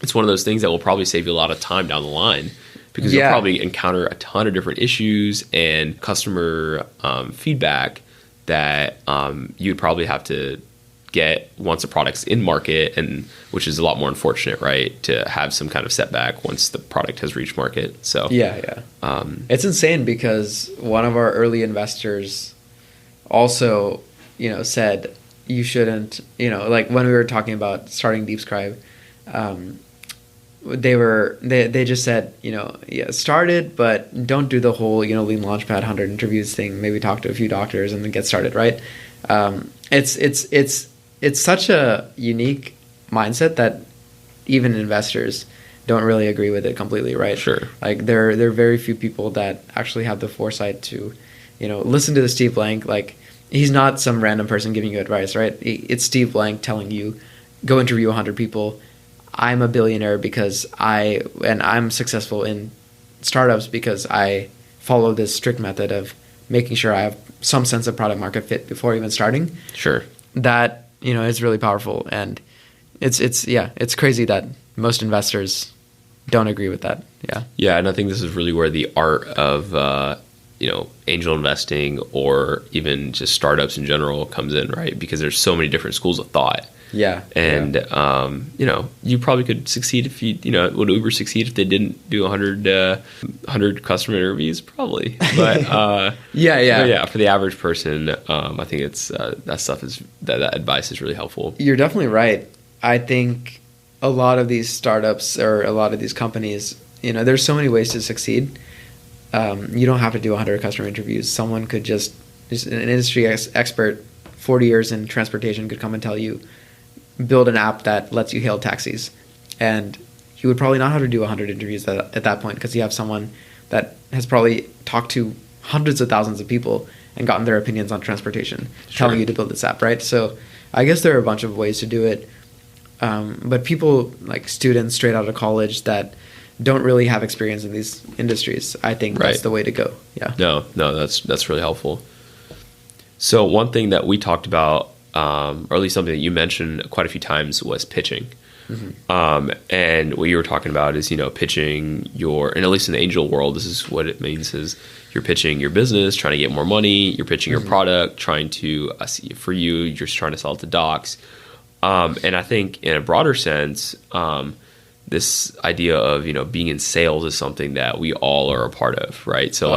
it's one of those things that will probably save you a lot of time down the line, because you'll probably encounter a ton of different issues and customer feedback that you'd probably have to get once a product's in market, and which is a lot more unfortunate, right? To have some kind of setback once the product has reached market. So it's insane because one of our early investors also, said you shouldn't, like when we were talking about starting DeepScribe, they just said, start it, but don't do the whole, lean Launchpad 100 interviews thing. Maybe talk to a few doctors and then get started, right? It's such a unique mindset that even investors don't really agree with it completely, right? Sure. Like there are very few people that actually have the foresight to, listen to the Steve Blank. Like he's not some random person giving you advice, right? It's Steve Blank telling you, go interview 100 people. I'm a billionaire because I'm successful in startups because I follow this strict method of making sure I have some sense of product market fit before even starting. Sure. That, is really powerful. And it's crazy that most investors don't agree with that. Yeah. Yeah. And I think this is really where the art of, angel investing or even just startups in general comes in, right? Because there's so many different schools of thought. Yeah. And, you probably could succeed if would Uber succeed if they didn't do 100 customer interviews? Probably. But, yeah. For the average person, I think it's, that advice is really helpful. You're definitely right. I think a lot of these startups or a lot of these companies, there's so many ways to succeed. You don't have to do 100 customer interviews. Someone could just an industry expert, 40 years in transportation, could come and tell you, build an app that lets you hail taxis. And you would probably not have to do 100 interviews at that point because you have someone that has probably talked to hundreds of thousands of people and gotten their opinions on transportation, telling you to build this app, right? So I guess there are a bunch of ways to do it. But people like students straight out of college that don't really have experience in these industries, I think that's the way to go. Yeah. No, that's really helpful. So one thing that we talked about, or at least something that you mentioned quite a few times, was pitching. Mm-hmm. And what you were talking about is, pitching and at least in the angel world, this is what it means is you're pitching your business, trying to get more money. You're pitching your product, trying to, for you, you're just trying to sell it to docs. And I think in a broader sense, this idea of, being in sales is something that we all are a part of, right? So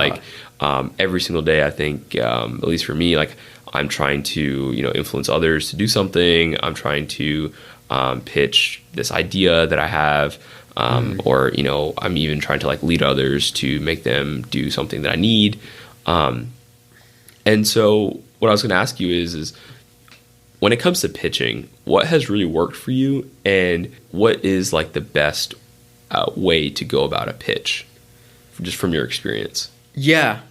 every single day, I think, at least for me, like I'm trying to, influence others to do something. I'm trying to pitch this idea that I have, or, I'm even trying to like lead others to make them do something that I need. And so what I was going to ask you is when it comes to pitching, what has really worked for you, and what is like the best way to go about a pitch, just from your experience? Yeah,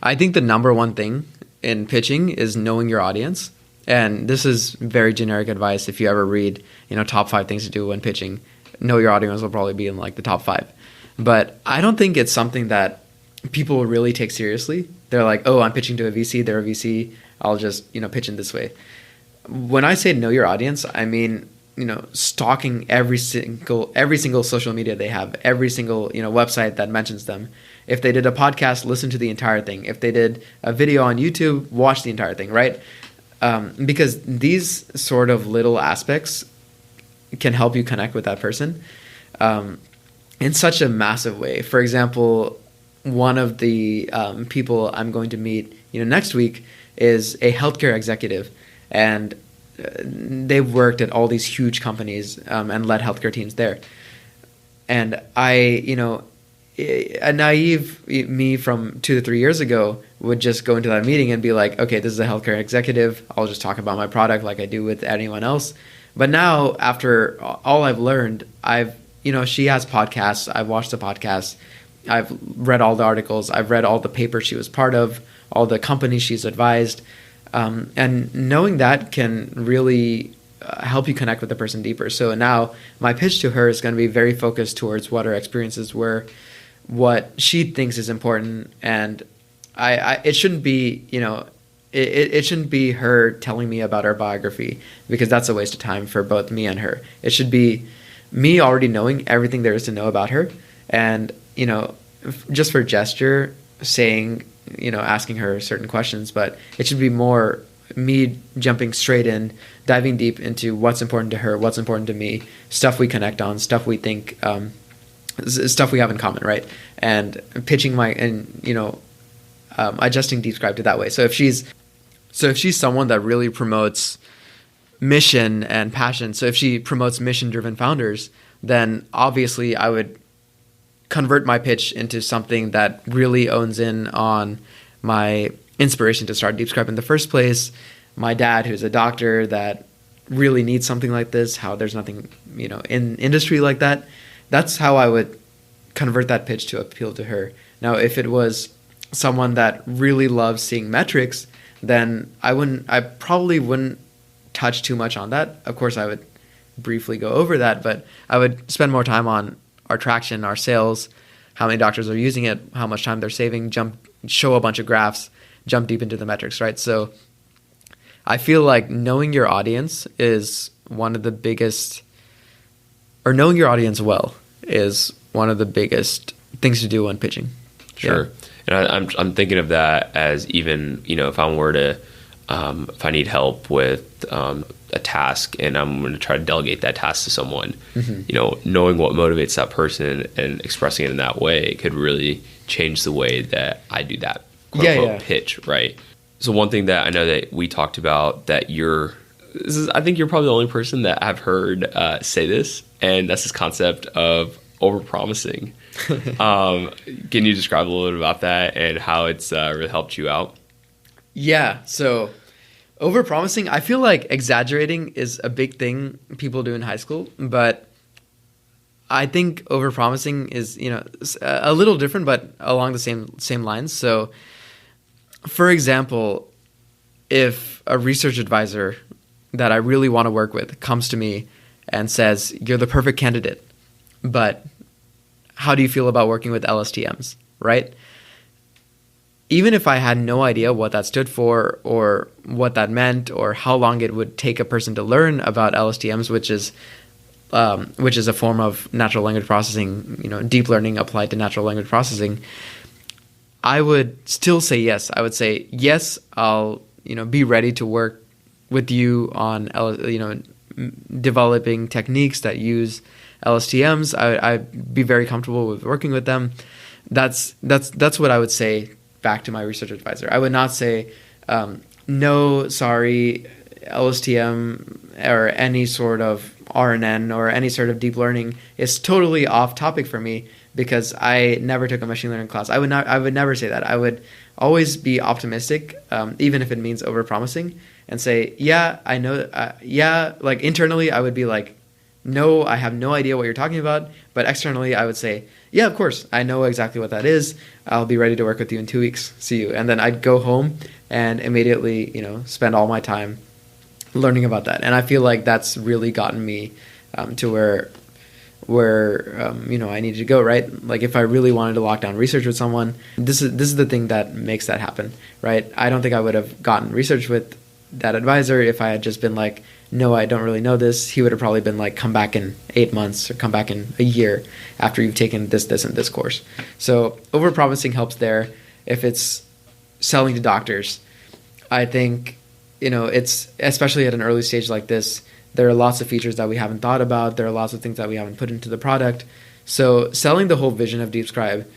I think the number one thing in pitching is knowing your audience. And this is very generic advice. If you ever read, top 5 things to do when pitching, know your audience will probably be in like the top 5. But I don't think it's something that people really take seriously. They're like, oh, I'm pitching to a VC. They're a VC. I'll just, pitch in this way. When I say know your audience, I mean, stalking every single social media they have, every single, website that mentions them. If they did a podcast, listen to the entire thing. If they did a video on YouTube, watch the entire thing, right? Because these sort of little aspects can help you connect with that person in such a massive way. For example, one of the people I'm going to meet, next week is a healthcare executive. And they've worked at all these huge companies and led healthcare teams there. And a naive me from 2 to 3 years ago would just go into that meeting and be like, okay, this is a healthcare executive. I'll just talk about my product like I do with anyone else. But now, after all I've learned, she has podcasts. I've watched the podcasts. I've read all the articles. I've read all the papers she was part of, all the companies she's advised. And knowing that can really help you connect with the person deeper. So now my pitch to her is going to be very focused towards what her experiences were, what she thinks is important. And it shouldn't be, it shouldn't be her telling me about her biography, because that's a waste of time for both me and her. It should be me already knowing everything there is to know about her. And, just for gesture, saying, asking her certain questions, but it should be more me jumping straight in, diving deep into what's important to her, what's important to me, stuff we connect on, stuff we think, stuff we have in common, right? And pitching adjusting DeepScribe to that way. So if she's someone that really promotes mission and passion, so if she promotes mission-driven founders, then obviously I would convert my pitch into something that really owns in on my inspiration to start DeepScribe in the first place. My dad, who's a doctor, that really needs something like this, how there's nothing, in industry like that. That's how I would convert that pitch to appeal to her. Now, if it was someone that really loves seeing metrics, then I probably wouldn't touch too much on that. Of course, I would briefly go over that, but I would spend more time on our traction, our sales, how many doctors are using it, how much time they're saving, show a bunch of graphs, jump deep into the metrics, right? So I feel like knowing your audience is one of the biggest, or knowing your audience well is one of the biggest things to do when pitching. Sure. Yeah. And I'm thinking of that as even, if I were to, if I need help with a task and I'm going to try to delegate that task to someone, knowing what motivates that person and expressing it in that way could really change the way that I do that quote unquote pitch, right? So one thing that I know that we talked about that I think you're probably the only person that I've heard say this, and that's this concept of overpromising. Can you describe a little bit about that and how it's really helped you out? Yeah. So overpromising, I feel like exaggerating is a big thing people do in high school, but I think overpromising is, a little different, but along the same lines. So, for example, if a research advisor that I really want to work with comes to me and says, "You're the perfect candidate, but how do you feel about working with LSTMs?" Right? Even if I had no idea what that stood for or what that meant or how long it would take a person to learn about LSTMs, which is a form of natural language processing, deep learning applied to natural language processing, I would still say yes. I would say, yes, I'll, be ready to work with you on, developing techniques that use LSTMs. I'd be very comfortable with working with them. That's what I would say back to my research advisor. I would not say, no, sorry, LSTM or any sort of RNN or any sort of deep learning is totally off topic for me because I never took a machine learning class. I would never say that. I would always be optimistic, even if it means overpromising, and say, yeah, I know, like internally I would be like, no, I have no idea what you're talking about, but externally I would say, yeah, of course, I know exactly what that is. I'll be ready to work with you in 2 weeks. See you. And then I'd go home and immediately, spend all my time learning about that. And I feel like that's really gotten me to where I needed to go, right? Like if I really wanted to lock down research with someone, this is the thing that makes that happen, right? I don't think I would have gotten research with that advisor if I had just been like, no, I don't really know this. He would have probably been like, come back in 8 months or come back in a year after you've taken this, and this course. So overpromising helps there. If it's selling to doctors, I think, it's especially at an early stage like this, there are lots of features that we haven't thought about. There are lots of things that we haven't put into the product. So selling the whole vision of DeepScribe,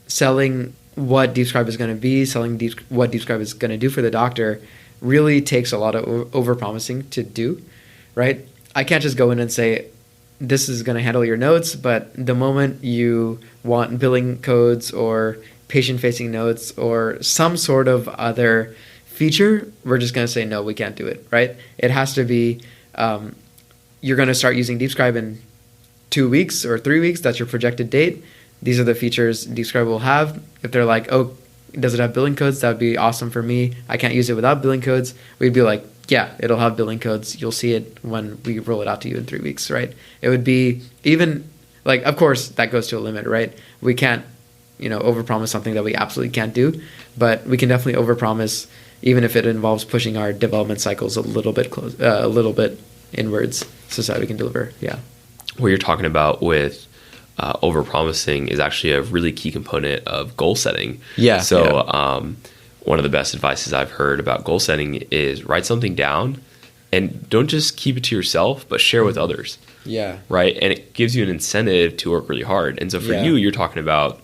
selling what DeepScribe is going to be, selling what DeepScribe is going to do for the doctor really takes a lot of overpromising to do, right? I can't just go in and say, this is going to handle your notes, but the moment you want billing codes or patient-facing notes or some sort of other feature, we're just going to say, no, we can't do it, right? It has to be, you're going to start using DeepScribe in 2 weeks or 3 weeks. That's your projected date. These are the features DeepScribe will have. If they're like, oh, does it have billing codes? That would be awesome for me. I can't use it without billing codes. We'd be like, yeah, it'll have billing codes. You'll see it when we roll it out to you in 3 weeks, right? It would be even like, of course, that goes to a limit, right? We can't, overpromise something that we absolutely can't do, but we can definitely overpromise even if it involves pushing our development cycles a little bit inwards so that we can deliver. Yeah. What you're talking about with overpromising is actually a really key component of goal setting. Yeah. So one of the best advices I've heard about goal setting is write something down and don't just keep it to yourself, but share with others. Yeah. Right. And it gives you an incentive to work really hard. And so for you, you're talking about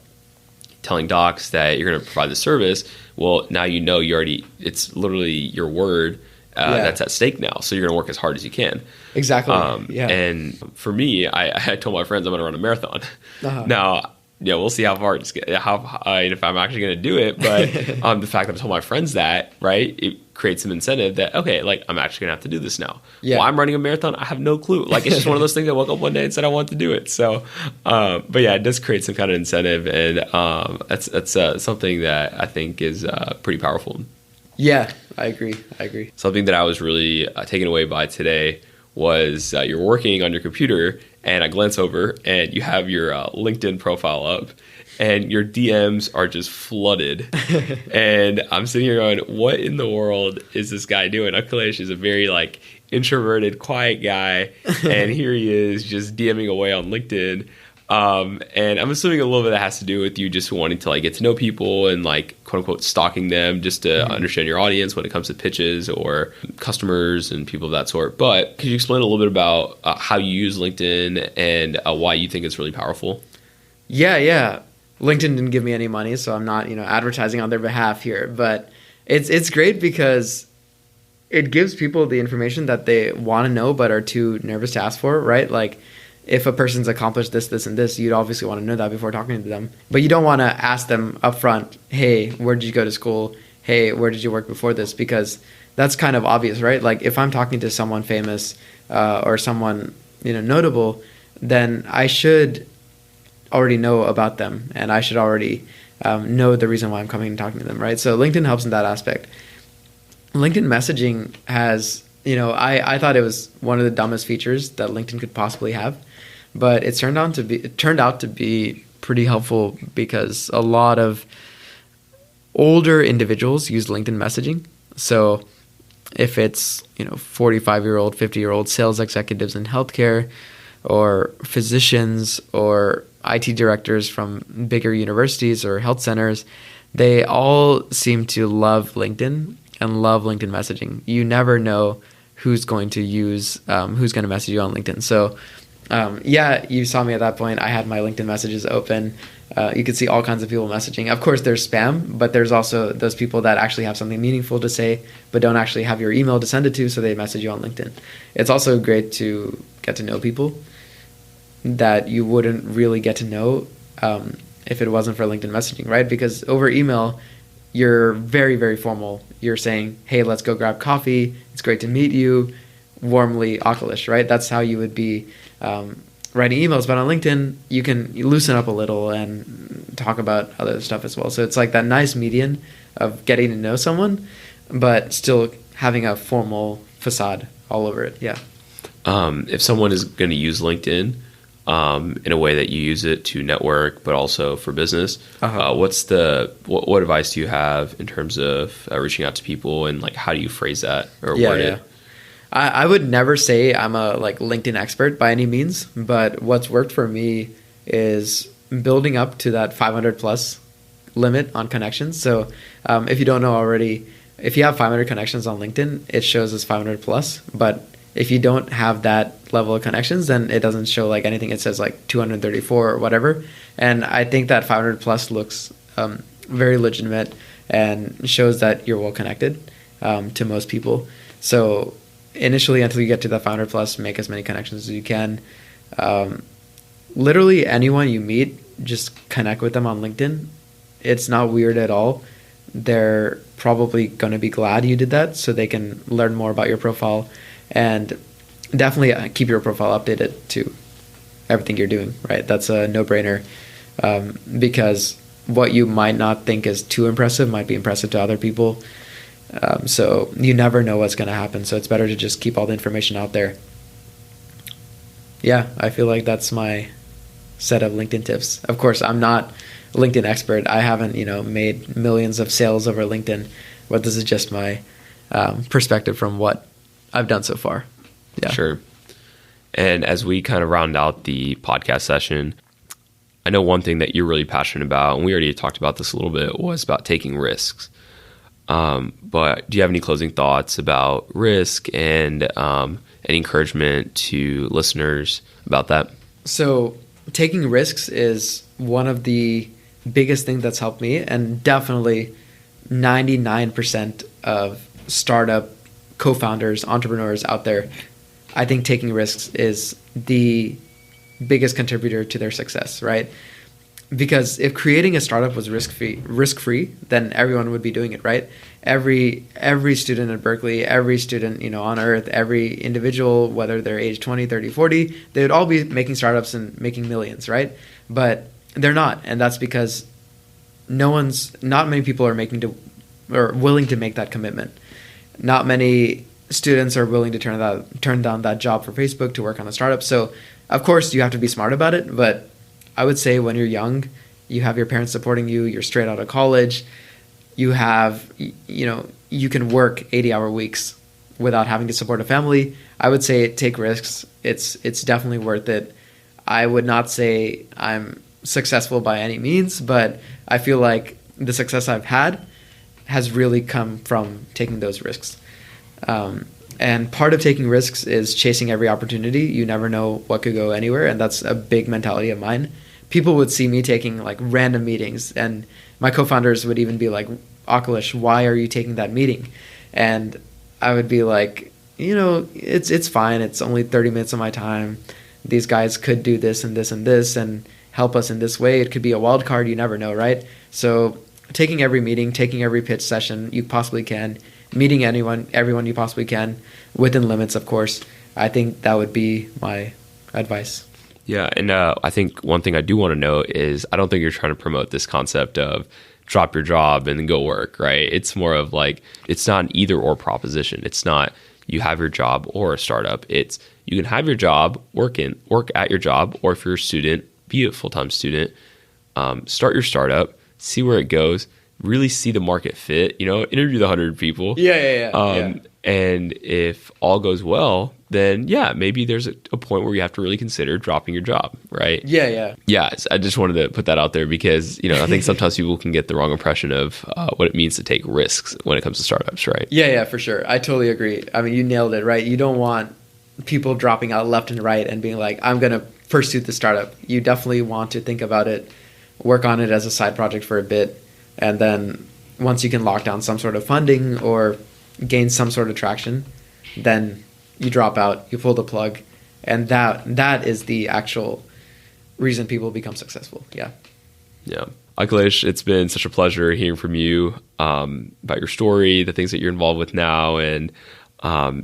telling docs that you're going to provide the service. Well, now it's literally your word that's at stake now. So you're going to work as hard as you can. Exactly. And for me, I told my friends I'm going to run a marathon. Now, we'll see how far if I'm actually going to do it. But the fact that I told my friends that, right, it creates some incentive that, okay, like I'm actually going to have to do this now. Yeah. Well, I'm running a marathon. I have no clue. Like it's just one of those things. I woke up one day and said I want to do it. So, but yeah, it does create some kind of incentive, and that's something that I think is pretty powerful. Yeah, I agree. Something that I was really taken away by today was you're working on your computer, and I glance over, and you have your LinkedIn profile up, and your DMs are just flooded. And I'm sitting here going, what in the world is this guy doing? Akilesh is a very introverted, quiet guy, and here he is just DMing away on LinkedIn. And I'm assuming a little bit that has to do with you just wanting to get to know people and quote unquote stalking them just to understand your audience when it comes to pitches or customers and people of that sort. But could you explain a little bit about how you use LinkedIn and why you think it's really powerful? Yeah. LinkedIn didn't give me any money, so I'm not, advertising on their behalf here. But it's great because it gives people the information that they want to know but are too nervous to ask for, right? Like, if a person's accomplished this, this, and this, you'd obviously want to know that before talking to them. But you don't want to ask them up front, hey, where did you go to school? Hey, where did you work before this? Because that's kind of obvious, right? Like, if I'm talking to someone famous or someone, notable, then I should already know about them, and I should already know the reason why I'm coming and talking to them, right? So LinkedIn helps in that aspect. LinkedIn messaging has, I thought it was one of the dumbest features that LinkedIn could possibly have, but it turned out to be pretty helpful because a lot of older individuals use LinkedIn messaging. So if it's 45-year-old, 50-year-old sales executives in healthcare, or physicians, or IT directors from bigger universities or health centers, they all seem to love LinkedIn and love LinkedIn messaging. You never know who's going to message you on LinkedIn. So you saw me at that point. I had my LinkedIn messages open. You could see all kinds of people messaging. Of course, there's spam, but there's also those people that actually have something meaningful to say, but don't actually have your email to send it to, so they message you on LinkedIn. It's also great to get to know people that you wouldn't really get to know if it wasn't for LinkedIn messaging, right? Because over email, you're very, very formal. You're saying, hey, let's go grab coffee. It's great to meet you. Warmly, Akilesh, right? That's how you would be writing emails. But on LinkedIn, you can loosen up a little and talk about other stuff as well. So it's like that nice median of getting to know someone, but still having a formal facade all over it. Yeah. If someone is going to use LinkedIn in a way that you use it to network, but also for business, what advice do you have in terms of reaching out to people, and how do you phrase that or word it? I would never say I'm a LinkedIn expert by any means, but what's worked for me is building up to that 500 plus limit on connections. So if you don't know already, if you have 500 connections on LinkedIn, it shows as 500 plus, but if you don't have that level of connections, then it doesn't show anything. It says 234 or whatever. And I think that 500 plus looks very legitimate and shows that you're well connected to most people. So initially, until you get to the 500 plus, make as many connections as you can. Literally anyone you meet, just connect with them on LinkedIn. It's not weird at all. They're probably going to be glad you did that so they can learn more about your profile. And definitely keep your profile updated to everything you're doing, right? That's a no-brainer because what you might not think is too impressive might be impressive to other people. So you never know what's going to happen. So it's better to just keep all the information out there. Yeah, I feel like that's my set of LinkedIn tips. Of course, I'm not a LinkedIn expert. I haven't, made millions of sales over LinkedIn, but this is just my perspective from what I've done so far. Yeah. Sure. And as we kind of round out the podcast session, I know one thing that you're really passionate about, and we already talked about this a little bit, was about taking risks. But do you have any closing thoughts about risk and any encouragement to listeners about that? So taking risks is one of the biggest things that's helped me, and definitely 99% of startup co-founders, entrepreneurs out there, I think taking risks is the biggest contributor to their success, right? Because if creating a startup was risk-free, then everyone would be doing it, right? Every student at Berkeley, every student, on earth, every individual, whether they're age 20, 30, 40, they would all be making startups and making millions, right? But they're not, and that's because not many people are willing to make that commitment. Not many students are willing to turn down that job for Facebook to work on a startup. So, of course, you have to be smart about it, but I would say when you're young, you have your parents supporting you, you're straight out of college, you can work 80-hour weeks without having to support a family. I would say take risks. It's definitely worth it. I would not say I'm successful by any means, but I feel like the success I've had has really come from taking those risks. And part of taking risks is chasing every opportunity. You never know what could go anywhere, and that's a big mentality of mine. People would see me taking like random meetings, and my co-founders would even be like, Akilesh, why are you taking that meeting? And I would be like, it's fine. It's only 30 minutes of my time. These guys could do this and this and this and help us in this way. It could be a wild card. You never know, right? So taking every meeting, taking every pitch session you possibly can, meeting everyone you possibly can, within limits, of course. I think that would be my advice. Yeah, and I think one thing I do want to note is I don't think you're trying to promote this concept of drop your job and then go work, right? It's more of like, it's not an either or proposition. It's not you have your job or a startup. It's you can have your job, work at your job, or if you're a student, be a full-time student, start your startup, see where it goes, really see the market fit, interview the 100 people. Yeah. And if all goes well, then maybe there's a point where you have to really consider dropping your job, right? Yeah. So I just wanted to put that out there because, I think sometimes people can get the wrong impression of what it means to take risks when it comes to startups, right? Yeah, for sure. I totally agree. I mean, you nailed it, right? You don't want people dropping out left and right and being like, I'm going to pursue the startup. You definitely want to think about it, work on it as a side project for a bit, and then once you can lock down some sort of funding or gain some sort of traction, then you drop out, you pull the plug, and that is the actual reason people become successful. Yeah. Akilesh, it's been such a pleasure hearing from you about your story, the things that you're involved with now, and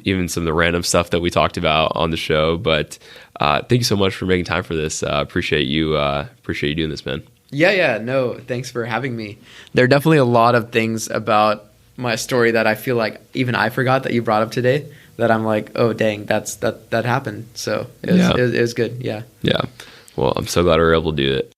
even some of the random stuff that we talked about on the show. But thank you so much for making time for this. Appreciate you doing this, man. Yeah. No, thanks for having me. There are definitely a lot of things about my story that I feel like even I forgot that you brought up today, that I'm like, oh, dang, that happened. So it was good. Yeah. Well, I'm so glad we were able to do it.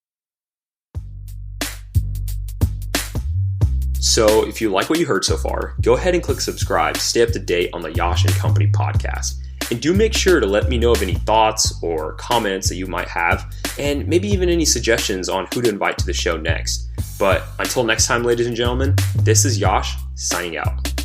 So if you like what you heard so far, go ahead and click subscribe to stay up to date on the Yash and Company podcast. And do make sure to let me know of any thoughts or comments that you might have, and maybe even any suggestions on who to invite to the show next. But until next time, ladies and gentlemen, this is Yash signing out.